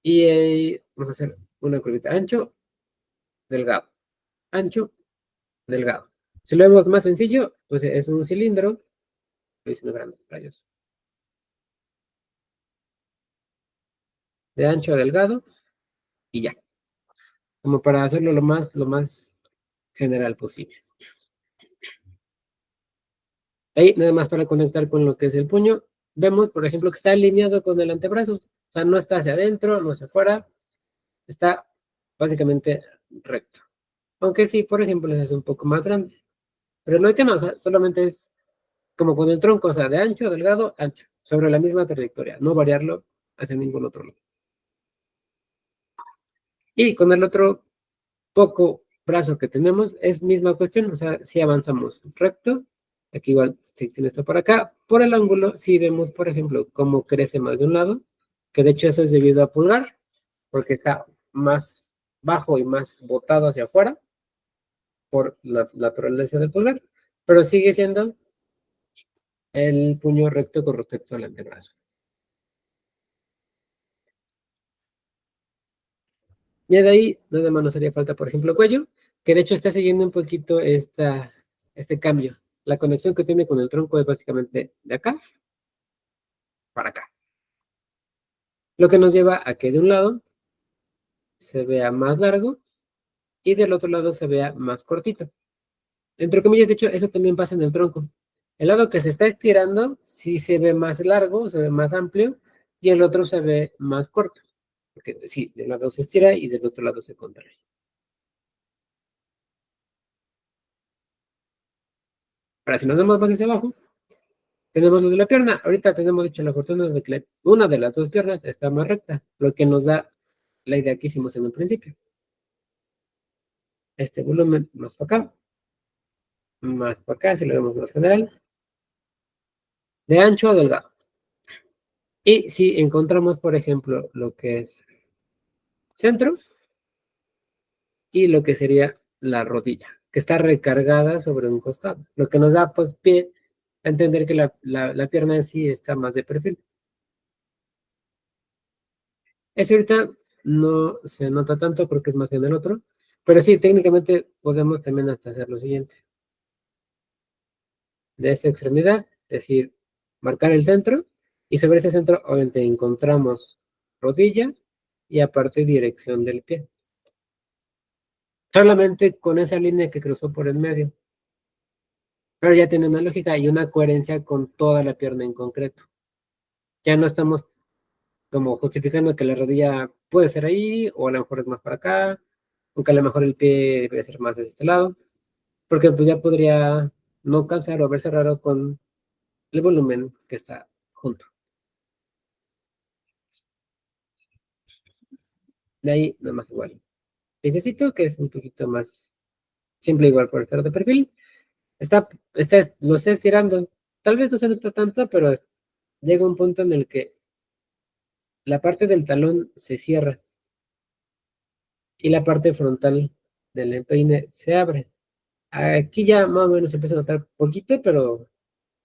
S1: y vamos a hacer una curvita ancho, delgado, ancho, delgado. Si lo vemos más sencillo, pues es un cilindro, lo hice muy grande, rayos, de ancho a delgado y ya, como para hacerlo lo más general posible. Ahí, nada más para conectar con lo que es el puño, vemos, por ejemplo, que está alineado con el antebrazo, o sea, no está hacia adentro, no hacia afuera, está básicamente recto. Aunque sí, por ejemplo, es un poco más grande, pero no hay tema, o sea, solamente es como con el tronco, o sea, de ancho, delgado, ancho, sobre la misma trayectoria, no variarlo hacia ningún otro lado. Y con el otro poco brazo que tenemos es misma cuestión, o sea, si avanzamos recto, aquí igual se extiende esto por acá, por el ángulo, si vemos, por ejemplo, cómo crece más de un lado, que de hecho eso es debido a pulgar, porque está más bajo y más botado hacia afuera por la naturaleza del pulgar, pero sigue siendo el puño recto con respecto al antebrazo. Y de ahí, nada más nos haría falta, por ejemplo, cuello, que de hecho está siguiendo un poquito este cambio. La conexión que tiene con el tronco es básicamente de acá para acá. Lo que nos lleva a que de un lado se vea más largo y del otro lado se vea más cortito. Entre comillas, de hecho, eso también pasa en el tronco. El lado que se está estirando sí se ve más largo, se ve más amplio, y el otro se ve más corto. Porque sí, del lado se estira y del otro lado se contrae. Ahora, si nos vemos más hacia abajo, tenemos lo de la pierna. Ahorita tenemos dicho la fortuna de que una de las dos piernas está más recta, lo que nos da la idea que hicimos en un principio. Este volumen más para acá, si lo vemos más general, de ancho a delgado. Y si encontramos, por ejemplo, lo que es centro y lo que sería la rodilla, que está recargada sobre un costado, lo que nos da pues, pie a entender que la pierna en sí está más de perfil. Eso ahorita no se nota tanto porque es más bien el otro, pero sí, técnicamente podemos también hasta hacer lo siguiente. De esa extremidad, es decir, marcar el centro y sobre ese centro obviamente encontramos rodilla y aparte dirección del pie. Solamente con esa línea que cruzó por el medio. Pero ya tiene una lógica y una coherencia con toda la pierna en concreto. Ya no estamos como justificando que la rodilla puede ser ahí, o a lo mejor es más para acá, aunque a lo mejor el pie debe ser más de este lado, porque pues ya podría no calzar o verse raro con el volumen que está junto. De ahí, nada más igual. Necesito que es un poquito más simple, igual por estar de perfil. Lo está estirando. Tal vez no se nota tanto, pero llega un punto en el que la parte del talón se cierra y la parte frontal del empeine se abre. Aquí ya más o menos se empieza a notar poquito, pero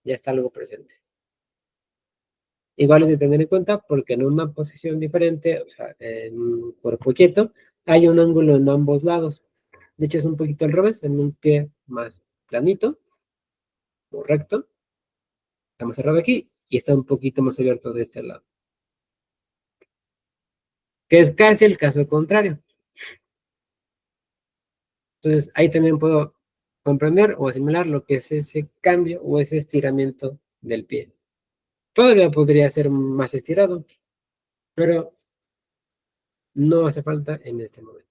S1: ya está algo presente. Igual es de tener en cuenta porque en una posición diferente, o sea, en un cuerpo quieto, hay un ángulo en ambos lados. De hecho, es un poquito al revés, en un pie más planito o recto, está más cerrado aquí y está un poquito más abierto de este lado, que es casi el caso contrario. Entonces, ahí también puedo comprender o asimilar lo que es ese cambio o ese estiramiento del pie. Todavía podría ser más estirado, pero no hace falta en este momento.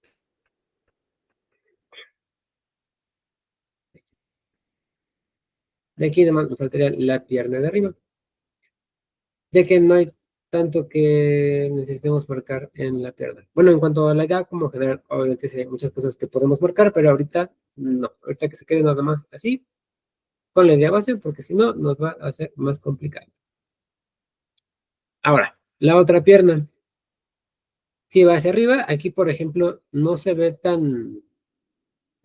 S1: De aquí nomás me faltaría la pierna de arriba, ya que no hay tanto que necesitemos marcar en la pierna. Bueno, en cuanto a la edad, como general, obviamente sí hay muchas cosas que podemos marcar, pero ahorita no. Ahorita que se quede nada más así, con la idea base, porque si no, nos va a hacer más complicado. Ahora, la otra pierna. Si va hacia arriba, aquí, por ejemplo, no se ve tan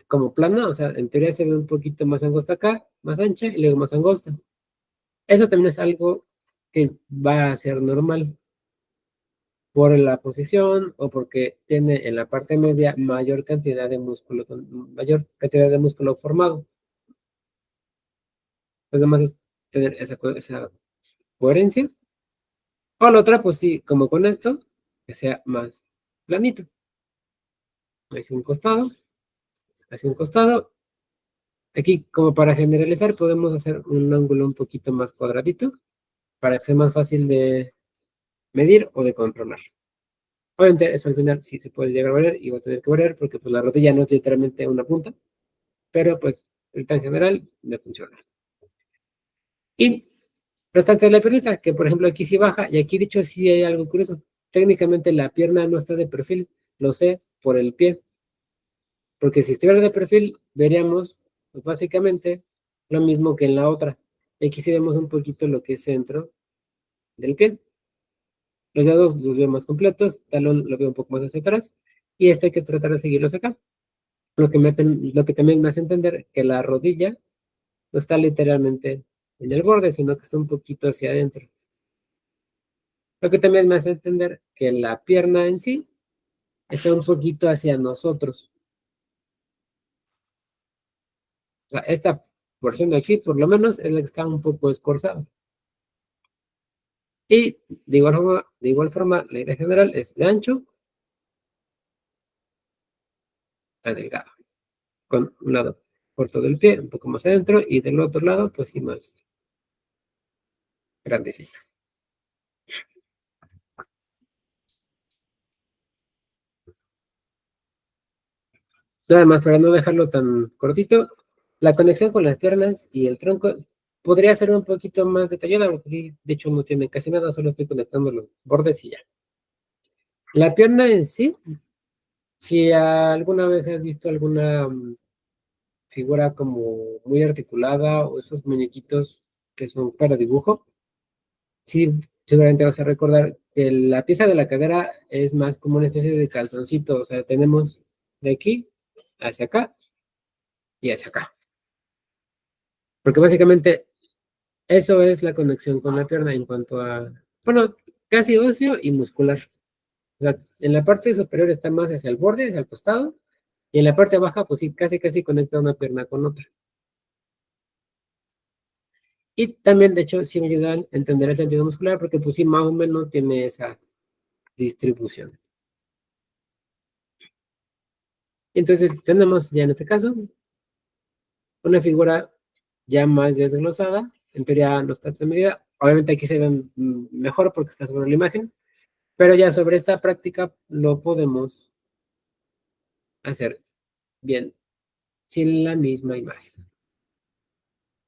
S1: como plana, o sea, en teoría se ve un poquito más angosta acá, más ancha y luego más angosta. Eso también es algo que va a ser normal por la posición o porque tiene en la parte media mayor cantidad de músculo formado. Pues nada más es tener esa coherencia. O la otra, pues sí, como con esto, que sea más planito. Hacia un costado, hacia un costado. Aquí, como para generalizar, podemos hacer un ángulo un poquito más cuadradito para que sea más fácil de medir o de controlar. Obviamente, eso al final sí se puede llegar a variar y va a tener que variar porque pues, la rodilla no es literalmente una punta, pero pues ahorita en general me funciona. Y restante de la piernita, que por ejemplo aquí sí baja y aquí dicho sí hay algo curioso. Técnicamente la pierna no está de perfil, lo sé por el pie, porque si estuviera de perfil veríamos pues, básicamente lo mismo que en la otra. Aquí sí vemos un poquito lo que es centro del pie. Los dedos los veo más completos, talón lo veo un poco más hacia atrás, y esto hay que tratar de seguirlos acá. Lo que también me hace entender que la rodilla no está literalmente en el borde, sino que está un poquito hacia adentro. Lo que también me hace entender que la pierna en sí está un poquito hacia nosotros. O sea, esta porción de aquí, por lo menos, es la que está un poco escorzada. Y de igual forma, la idea general es de ancho a delgado, con un lado corto del pie, un poco más adentro, y del otro lado, pues sí, más grandecito. Nada más, para no dejarlo tan cortito, la conexión con las piernas y el tronco podría ser un poquito más detallada, porque aquí, de hecho no tiene casi nada, solo estoy conectando los bordes y ya. La pierna en sí, si alguna vez has visto alguna figura como muy articulada o esos muñequitos que son para dibujo, sí seguramente vas a recordar que la pieza de la cadera es más como una especie de calzoncito, o sea, tenemos de aquí hacia acá y hacia acá. Porque básicamente eso es la conexión con la pierna en cuanto a, bueno, casi óseo y muscular. O sea, en la parte superior está más hacia el borde, hacia el costado, y en la parte baja, pues sí, casi casi conecta una pierna con otra. Y también, de hecho, sí me ayuda a entender el sentido muscular, porque pues sí, más o menos tiene esa distribución. Entonces, tenemos ya en este caso una figura ya más desglosada. En teoría no está tan medida. Obviamente aquí se ven mejor porque está sobre la imagen, pero ya sobre esta práctica lo podemos hacer bien sin la misma imagen.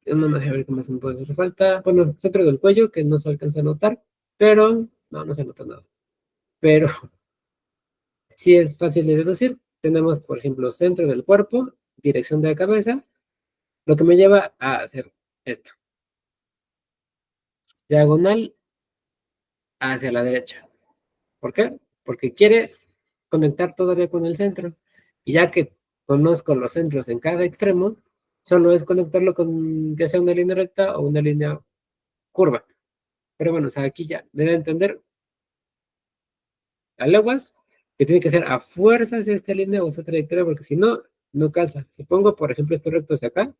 S1: No me a ver qué más me puede hacer falta. Bueno, centro del cuello, que no se alcanza a notar, pero no se nota nada. Pero sí es fácil de deducir. Tenemos, por ejemplo, centro del cuerpo, dirección de la cabeza, lo que me lleva a hacer esto. Diagonal hacia la derecha. ¿Por qué? Porque quiere conectar todavía con el centro. Y ya que conozco los centros en cada extremo, solo es conectarlo con ya sea una línea recta o una línea curva. Pero bueno, o sea, aquí ya me da a entender a leguas que tiene que ser a fuerzas esta línea o esta trayectoria, porque si no, no calza. Si pongo, por ejemplo, estos rectos acá,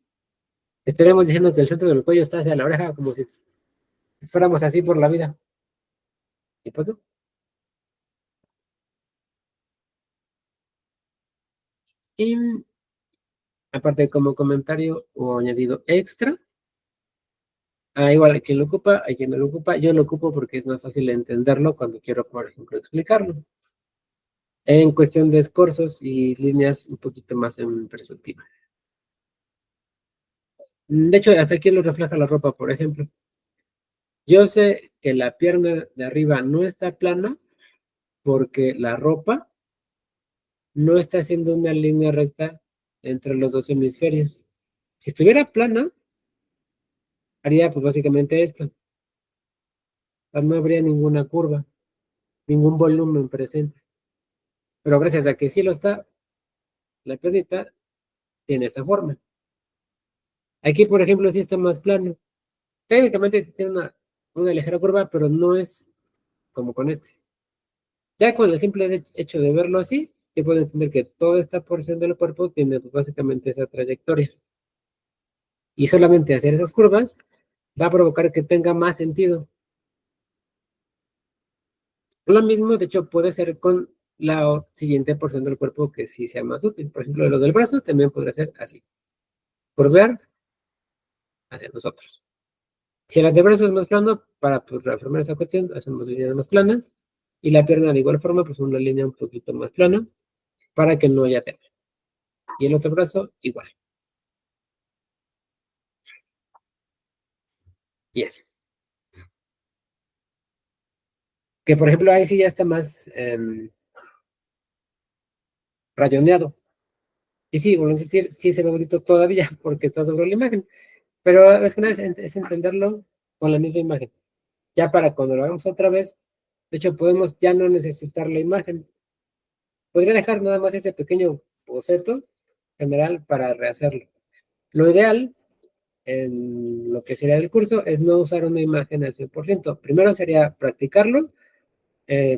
S1: estaremos diciendo que el centro del cuello está hacia la oreja, como si fuéramos así por la vida. Y pues no. Y aparte, como comentario o añadido extra, igual a quien lo ocupa, a quien no lo ocupa, yo lo ocupo porque es más fácil entenderlo cuando quiero, por ejemplo, explicarlo. En cuestión de escorzos y líneas un poquito más en perspectiva. De hecho, hasta aquí lo refleja la ropa, por ejemplo. Yo sé que la pierna de arriba no está plana porque la ropa no está haciendo una línea recta entre los dos hemisferios. Si estuviera plana, haría pues básicamente esto. No habría ninguna curva, ningún volumen presente. Pero gracias a que sí lo está, la piernita tiene esta forma. Aquí, por ejemplo, sí está más plano. Técnicamente sí tiene una ligera curva, pero no es como con este. Ya con el simple hecho de verlo así, se puede entender que toda esta porción del cuerpo tiene pues, básicamente esa trayectoria. Y solamente hacer esas curvas va a provocar que tenga más sentido. Lo mismo, de hecho, puede ser con la siguiente porción del cuerpo que sí sea más útil. Por ejemplo, lo del brazo también podría ser así. Curvear hacia nosotros. Si el antebrazo es más plano, para pues, reafirmar esa cuestión, hacemos líneas más planas. Y la pierna de igual forma, pues una línea un poquito más plana para que no haya tema. Y el otro brazo, igual. Y así. Que por ejemplo ahí sí ya está más rayoneado. Y sí, vuelvo a insistir, sí se ve bonito todavía porque está sobre la imagen. Pero es que nada es entenderlo con la misma imagen. Ya para cuando lo hagamos otra vez, de hecho podemos ya no necesitar la imagen. Podría dejar nada más ese pequeño boceto general para rehacerlo. Lo ideal en lo que sería el curso es no usar una imagen al 100%. Primero sería practicarlo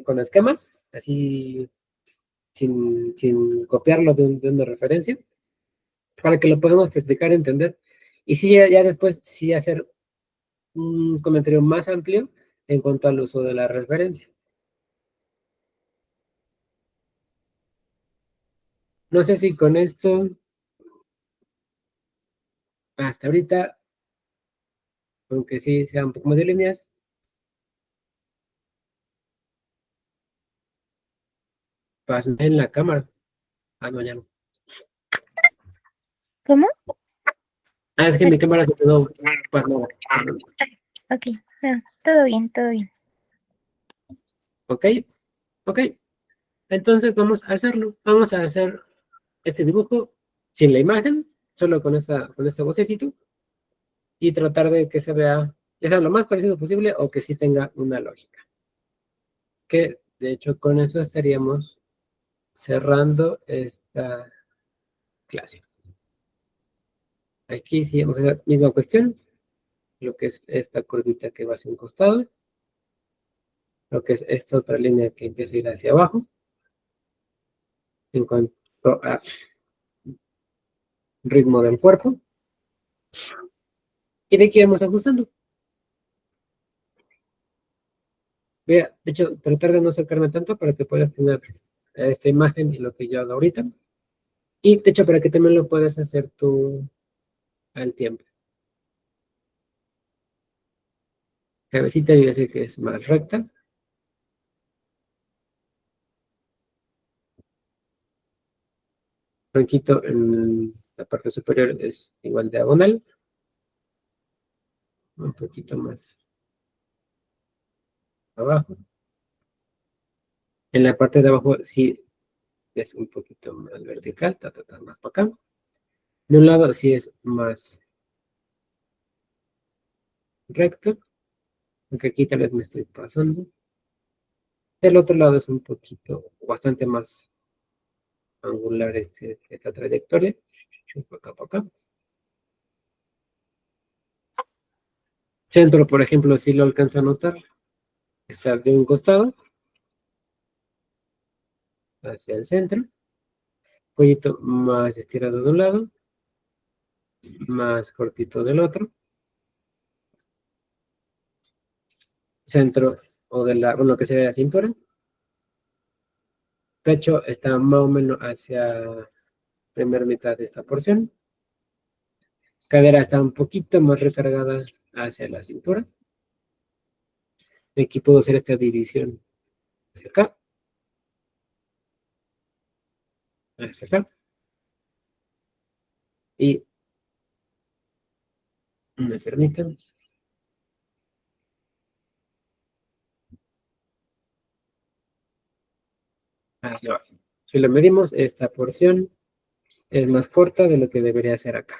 S1: con esquemas, así sin copiarlo de una referencia, para que lo podamos practicar, entender. Y sí, ya después sí hacer un comentario más amplio en cuanto al uso de la referencia. No sé si con esto, hasta ahorita, aunque sí sea un poco más de líneas, pasé en la cámara. No, ya no.
S2: ¿Cómo?
S1: Es que mi cámara se quedó pasmada.
S2: Ok, todo bien, todo bien.
S1: Ok, ok. Entonces vamos a hacerlo. Vamos a hacer este dibujo sin la imagen, solo con este bocetito, y tratar de que se vea ya sea lo más parecido posible o que sí tenga una lógica. Que de hecho con eso estaríamos cerrando esta clase. Aquí sí vamos a hacer la misma cuestión, lo que es esta curvita que va hacia un costado, lo que es esta otra línea que empieza a ir hacia abajo, en cuanto a ritmo del cuerpo, y de aquí vamos ajustando. Vea, de hecho, tratar de no acercarme tanto para que puedas tener esta imagen y lo que yo hago ahorita. Y de hecho, para que también lo puedas hacer tú al tiempo. Cabecita, yo sé que es más recta. Tronquito en la parte superior es igual diagonal. Un poquito más abajo. En la parte de abajo sí es un poquito más vertical, más para acá. De un lado sí es más recto, aunque aquí tal vez me estoy pasando. Del otro lado es un poquito, bastante más angular esta trayectoria. Para acá, para acá. Centro, por ejemplo, si lo alcanza a notar, está de un costado hacia el centro. Cuellito más estirado de un lado, más cortito del otro. Centro o de lo que sería la cintura. Pecho está más o menos hacia la primera mitad de esta porción. Cadera está un poquito más recargada hacia la cintura. Aquí puedo hacer esta división hacia acá, hacia acá. Y una piernita. Hacia abajo. Si lo medimos, esta porción es más corta de lo que debería ser acá.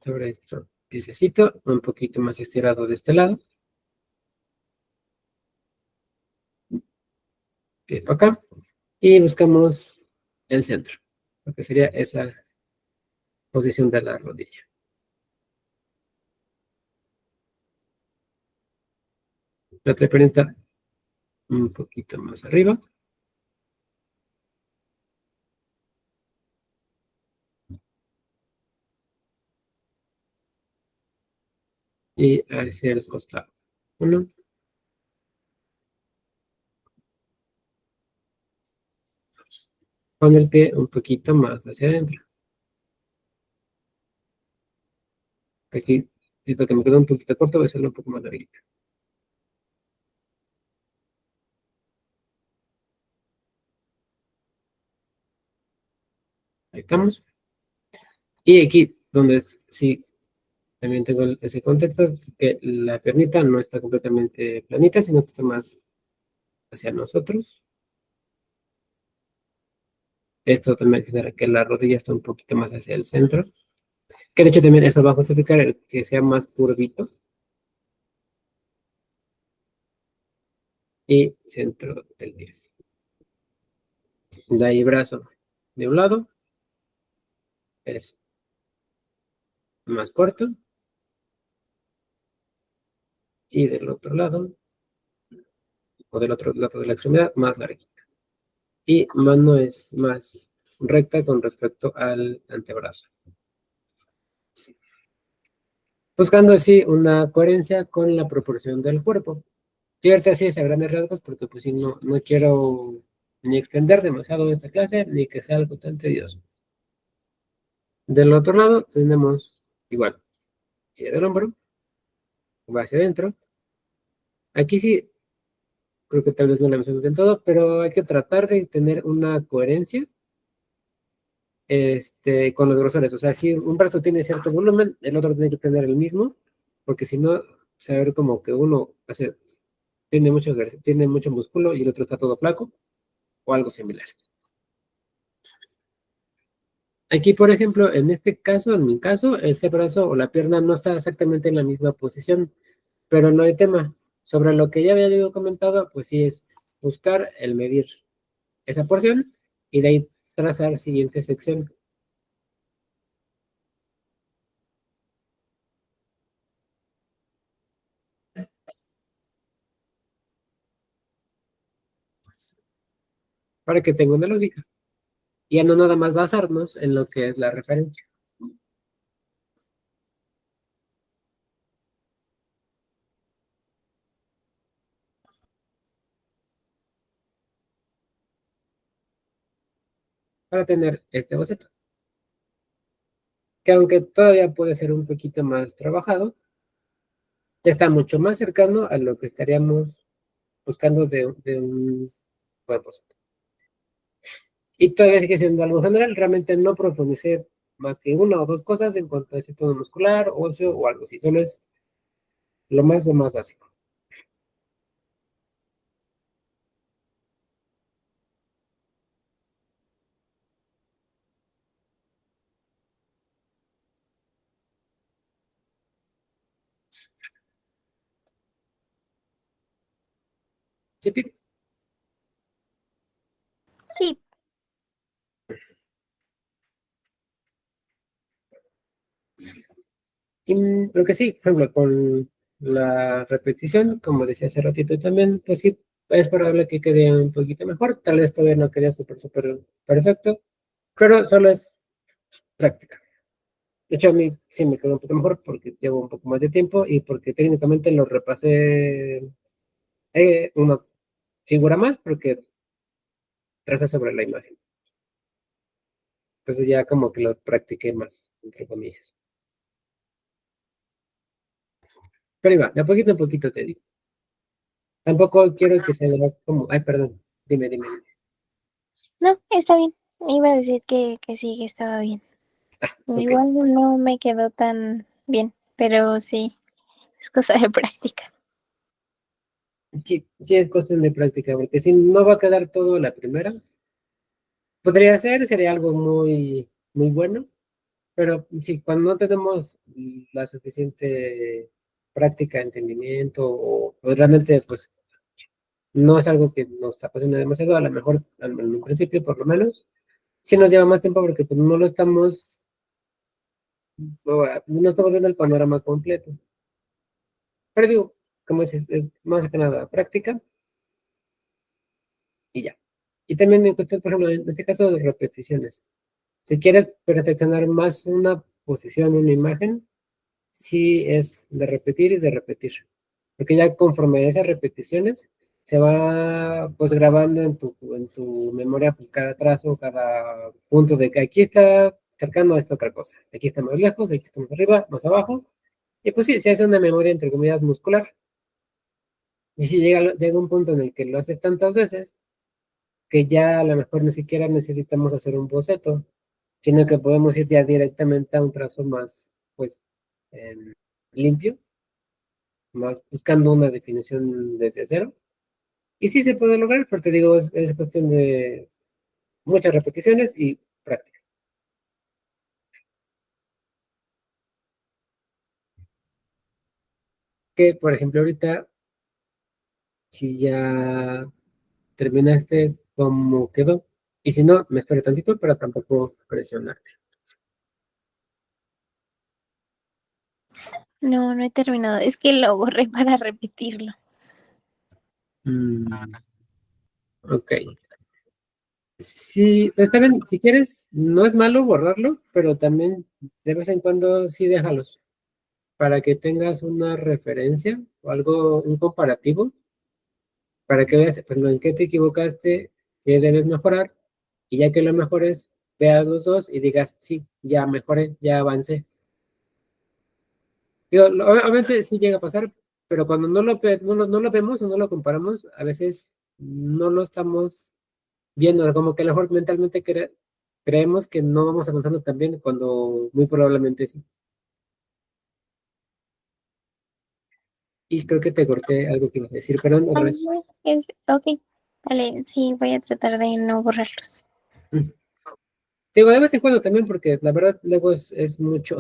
S1: Sobre esto, piececito, un poquito más estirado de este lado. Pie para acá. Y buscamos el centro, lo que sería esa posición de la rodilla. La pierna un poquito más arriba. Y hacia el costado. Uno. Con el pie un poquito más hacia adentro. Aquí, siento que me quedó un poquito corto, voy a hacerlo un poco más larguito. Ahí estamos. Y aquí, donde sí, también tengo ese contexto, que la piernita no está completamente planita, sino que está más hacia nosotros. Esto también genera que la rodilla está un poquito más hacia el centro. Que de hecho también eso va a justificar el que sea más curvito. Y centro del pie. De ahí brazo de un lado es más corto. Y del otro lado, o del otro lado de la extremidad, más larga. Y mano es más recta con respecto al antebrazo. Buscando así una coherencia con la proporción del cuerpo. Y ahorita así es a grandes rasgos porque pues si no quiero ni extender demasiado esta clase ni que sea algo tan tedioso. Del otro lado tenemos igual, y del hombro, va hacia adentro. Aquí sí, creo que tal vez no la menciono del todo, pero hay que tratar de tener una coherencia con los grosores. O sea, si un brazo tiene cierto volumen, el otro tiene que tener el mismo, porque si no, se va a ver como que uno tiene mucho músculo y el otro está todo flaco, o algo similar. Aquí, por ejemplo, en este caso, en mi caso, ese brazo o la pierna no está exactamente en la misma posición, pero no hay tema. Sobre lo que ya había yo comentado, pues sí es buscar el medir esa porción y de ahí trazar siguiente sección para que tenga una lógica. Y ya no nada más basarnos en lo que es la referencia. Para tener este boceto, que aunque todavía puede ser un poquito más trabajado, está mucho más cercano a lo que estaríamos buscando de un buen boceto. Y todavía sigue siendo algo general, realmente no profundicé más que una o dos cosas en cuanto a ese tono muscular, óseo o algo así, solo es lo más básico. Sí, Pip.
S2: Sí,
S1: Y lo que sí, por ejemplo, con la repetición, como decía hace ratito también, pues sí, es probable que quede un poquito mejor, tal vez todavía no quede súper perfecto, pero solo es práctica. De hecho, a mí sí me quedó un poco mejor porque llevo un poco más de tiempo y porque técnicamente lo repasé una figura más porque traza sobre la imagen. Entonces ya como que lo practiqué más, entre comillas. Pero iba, de a poquito en poquito te digo. Tampoco quiero que se vea como, ay, perdón, dime.
S2: no, está bien. Iba a decir que sí, que estaba bien.
S1: Ok.
S2: Igual no me quedó tan bien, pero sí, es cosa de práctica.
S1: Sí, sí es cuestión de práctica, porque si no va a quedar todo a la primera, podría ser, sería algo muy bueno, pero sí, cuando no tenemos la suficiente práctica, entendimiento, o realmente pues no es algo que nos apasiona demasiado, a lo mejor en un principio por lo menos, sí nos lleva más tiempo porque pues no lo estamos, no estamos viendo el panorama completo. Pero digo, como es más que nada práctica y ya. Y también en cuestión, por ejemplo, en este caso de repeticiones. Si quieres perfeccionar más una posición, una imagen, sí es de repetir y de repetir. Porque ya conforme a esas repeticiones, se va pues grabando en tu memoria pues cada trazo, cada punto de que aquí está cercano a esta otra cosa. Aquí está más lejos, aquí está más arriba, más abajo. Y pues sí, se hace una memoria entre comillas muscular. Y si llega un punto en el que lo haces tantas veces, que ya a lo mejor ni siquiera necesitamos hacer un boceto, sino que podemos ir ya directamente a un trazo más, pues, em, limpio, más buscando una definición desde cero. Y sí se puede lograr, pero te digo, es cuestión de muchas repeticiones y práctica. Que, por ejemplo, ahorita, si ya terminaste como quedó, y si no, me espero tantito para tampoco presionar.
S2: No, no he terminado. Es que lo borré para repetirlo.
S1: Mm, ok. Sí, pues también, si quieres, no es malo borrarlo, pero también de vez en cuando sí déjalos, para que tengas una referencia o algo, un comparativo, para que veas, pues, en qué te equivocaste, qué debes mejorar, y ya que lo mejores, veas los dos y digas, sí, ya mejoré, ya avancé. Digo, obviamente sí llega a pasar, pero cuando no lo vemos o no lo comparamos, a veces no lo estamos viendo, como que a lo mejor mentalmente creemos que no vamos avanzando tan bien cuando muy probablemente sí. Y creo que te corté algo que ibas a decir, perdón,
S2: Ah,
S1: otra vez.
S2: no, ok, vale, sí, voy a tratar de no borrarlos.
S1: Mm. Digo, de vez en cuando también, porque la verdad luego es mucho,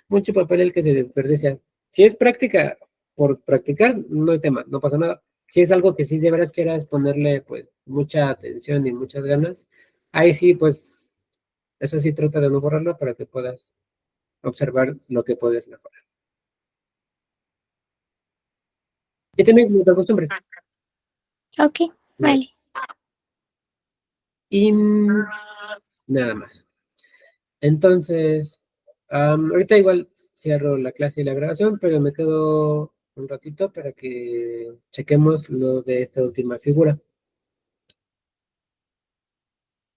S1: mucho papel el que se desperdicia. Si es práctica por practicar, no hay tema, no pasa nada. Si es algo que sí de veras quieras ponerle pues mucha atención y muchas ganas, ahí sí, pues eso sí trata de no borrarlo para que puedas observar lo que puedes mejorar. Y también no te acostumbres.
S2: Ok, vale.
S1: Y nada más. Entonces, ahorita igual cierro la clase y la grabación, pero me quedo un ratito para que chequemos lo de esta última figura.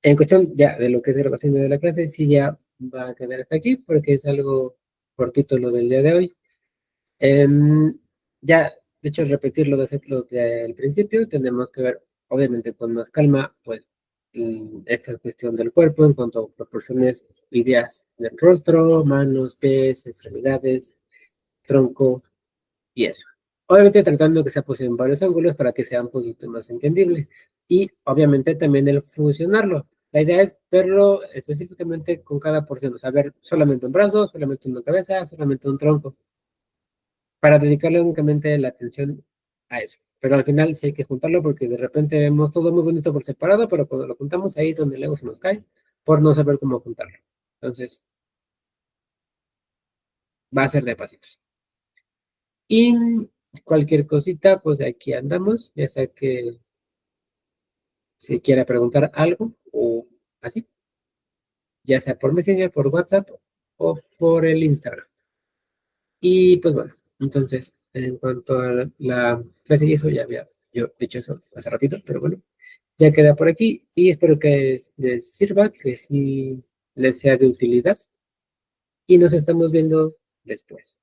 S1: En cuestión ya de lo que es grabación de la clase, sí ya va a quedar hasta aquí porque es algo cortito lo del día de hoy. Em, ya, de hecho, repetir lo de hacerlo del principio, tenemos que ver, obviamente, con más calma, pues, esta cuestión del cuerpo en cuanto a proporciones, ideas del rostro, manos, pies, extremidades, tronco y eso. Obviamente tratando que sea pues en varios ángulos para que sea un poquito más entendible. Y obviamente también el fusionarlo. La idea es verlo específicamente con cada porción, o sea, ver solamente un brazo, solamente una cabeza, solamente un tronco para dedicarle únicamente la atención a eso. Pero al final sí hay que juntarlo porque de repente vemos todo muy bonito por separado, pero cuando lo juntamos ahí es donde el ego se nos cae por no saber cómo juntarlo. Entonces, va a ser de pasitos. Y cualquier cosita, pues aquí andamos, ya sea que si quiera preguntar algo o así, ya sea por Messenger, por WhatsApp o por el Instagram. Y pues bueno, entonces, en cuanto a la clase y eso, ya había yo dicho eso hace ratito, pero bueno, ya queda por aquí y espero que les sirva, que sí les sea de utilidad y nos estamos viendo después.